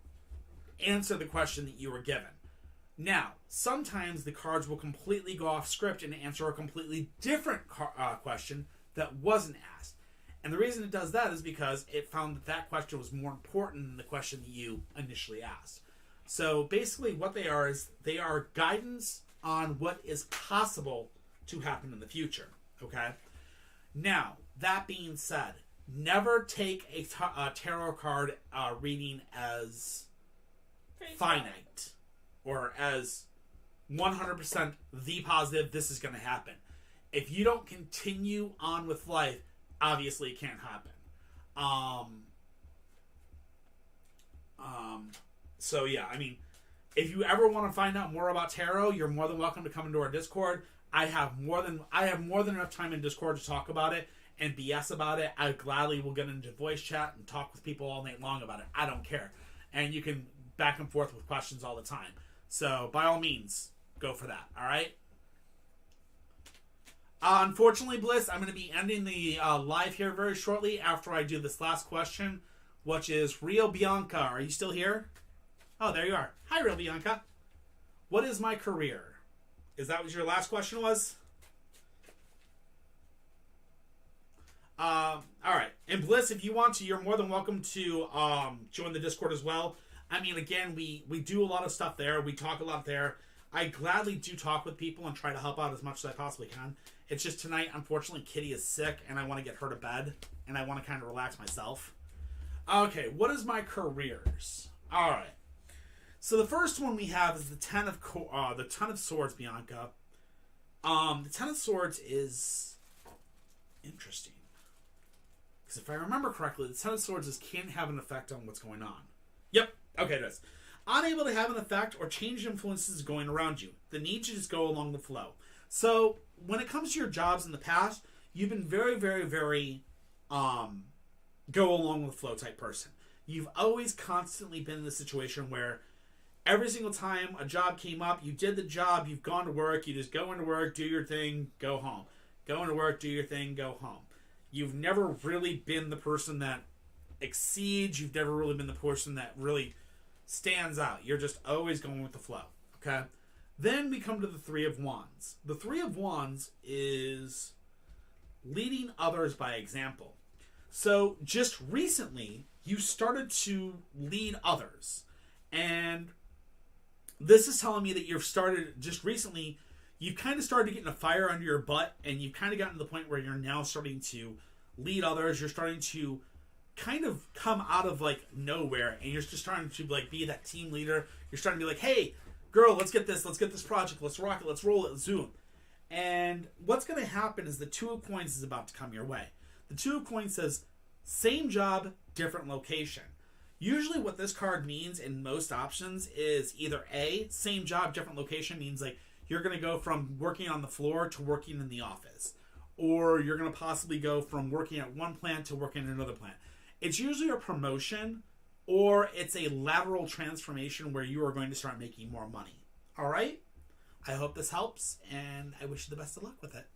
answer the question that you were given. Now, sometimes the cards will completely go off script and answer a completely different question that wasn't asked. And the reason it does that is because it found that that question was more important than the question that you initially asked. So basically what they are is they are guidance on what is possible to happen in the future. Okay? Now, that being said, never take a tarot card reading as finite or as 100% the positive, this is going to happen. If you don't continue on with life, obviously it can't happen. So yeah, I mean, if you ever want to find out more about tarot, you're more than welcome to come into our Discord. I have more than enough time in Discord to talk about it and BS about it. I gladly will get into voice chat and talk with people all night long about it. I don't care. And you can back and forth with questions all the time. So by all means, go for that. All right. Unfortunately, Bliss, I'm going to be ending the live here very shortly after I do this last question, which is Rio Bianca. Are you still here? Oh, there you are. Hi, Rio Bianca. What is my career? Is that what your last question was? All right. And Bliss, if you want to, you're more than welcome to join the Discord as well. I mean, again, we do a lot of stuff there. We talk a lot there. I gladly do talk with people and try to help out as much as I possibly can. It's just tonight, unfortunately, Kitty is sick, and I want to get her to bed, and I want to kind of relax myself. Okay, what is my careers? All right. So the first one we have is the Ten of Swords, Bianca. The Ten of Swords is interesting. Because if I remember correctly, the Ten of Swords can't have an effect on what's going on. Yep. Okay, it is. Unable to have an effect or change influences going around you. The need to just go along the flow. So when it comes to your jobs in the past, you've been very, very, very go along with the flow type person. You've always constantly been in the situation where every single time a job came up, you did the job, you've gone to work, you just go into work, do your thing, go home. Go into work, do your thing, go home. You've never really been the person that exceeds. You've never really been the person that really stands out. You're just always going with the flow. Okay? Then we come to the Three of Wands. The Three of Wands is leading others by example. So just recently, you started to lead others. And this is telling me that you've started, just recently, you've kind of started getting a fire under your butt, and you've kind of gotten to the point where you're now starting to lead others. You're starting to kind of come out of like nowhere, and you're just starting to like be that team leader. You're starting to be like, hey, girl, let's get this project, let's rock it, let's roll it, zoom. And what's going to happen is the Two of Coins is about to come your way. The Two of Coins says, same job, different location. Usually what this card means in most options is either A, same job, different location, means like you're going to go from working on the floor to working in the office. Or you're going to possibly go from working at one plant to working at another plant. It's usually a promotion, or it's a lateral transformation where you are going to start making more money. All right? I hope this helps, and I wish you the best of luck with it.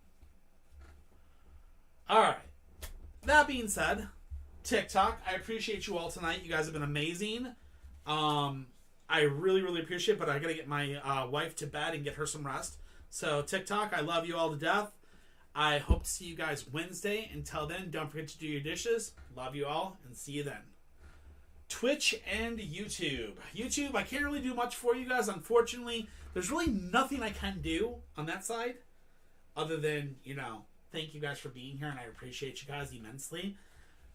All right. That being said, TikTok, I appreciate you all tonight. You guys have been amazing. I really, really appreciate it, but I got to get my wife to bed and get her some rest. So, TikTok, I love you all to death. I hope to see you guys Wednesday. Until then, don't forget to do your dishes. Love you all, and see you then. Twitch and YouTube. YouTube, I can't really do much for you guys, unfortunately. There's really nothing I can do on that side other than, thank you guys for being here, and I appreciate you guys immensely.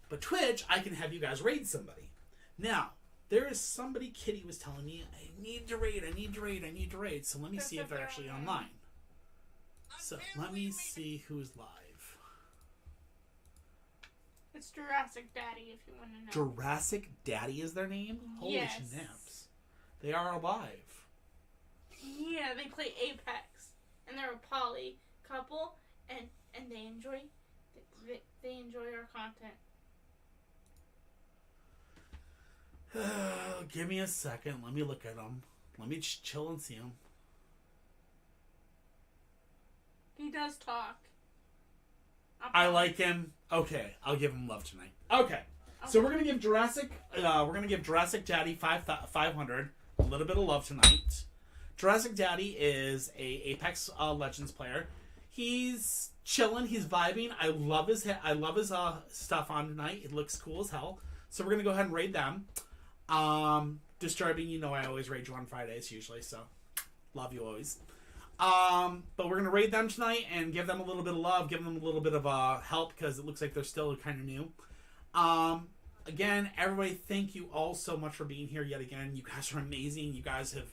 But Twitch, I can have you guys raid somebody. Now, there is somebody, Kitty was telling me, I need to raid. So let me see if they're actually online. So let me see who's live. It's Jurassic Daddy, if you want to know. Jurassic Daddy is their name? Holy yes. snaps. They are alive. Yeah, they play Apex. And they're a poly couple, and they enjoy our content. Give me a second. Let me look at them. Let me chill and see them. He does talk. I like him. Okay, I'll give him love tonight. Okay, so we're gonna give Jurassic Daddy 500 a little bit of love tonight. Jurassic Daddy is a Apex Legends player. He's chilling. He's vibing. I love his stuff on tonight. It looks cool as hell. So we're gonna go ahead and raid them. Disturbing, you know I always raid you on Fridays usually, so love you always. But we're gonna raid them tonight and give them a little bit of love, give them a little bit of help because it looks like they're still kind of new. Again, everybody, thank you all so much for being here yet again. You guys are amazing. You guys have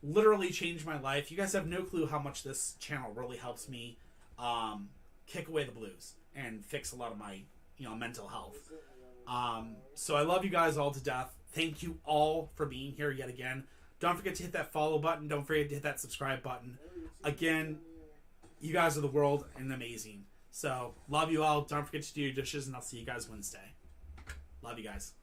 literally changed my life. You guys have no clue how much this channel really helps me kick away the blues and fix a lot of my mental health. So I love you guys all to death. Thank you all for being here yet again. Don't forget to hit that follow button. Don't forget to hit that subscribe button. Again, you guys are the world and amazing. So love you all. Don't forget to do your dishes, and I'll see you guys Wednesday. Love you guys.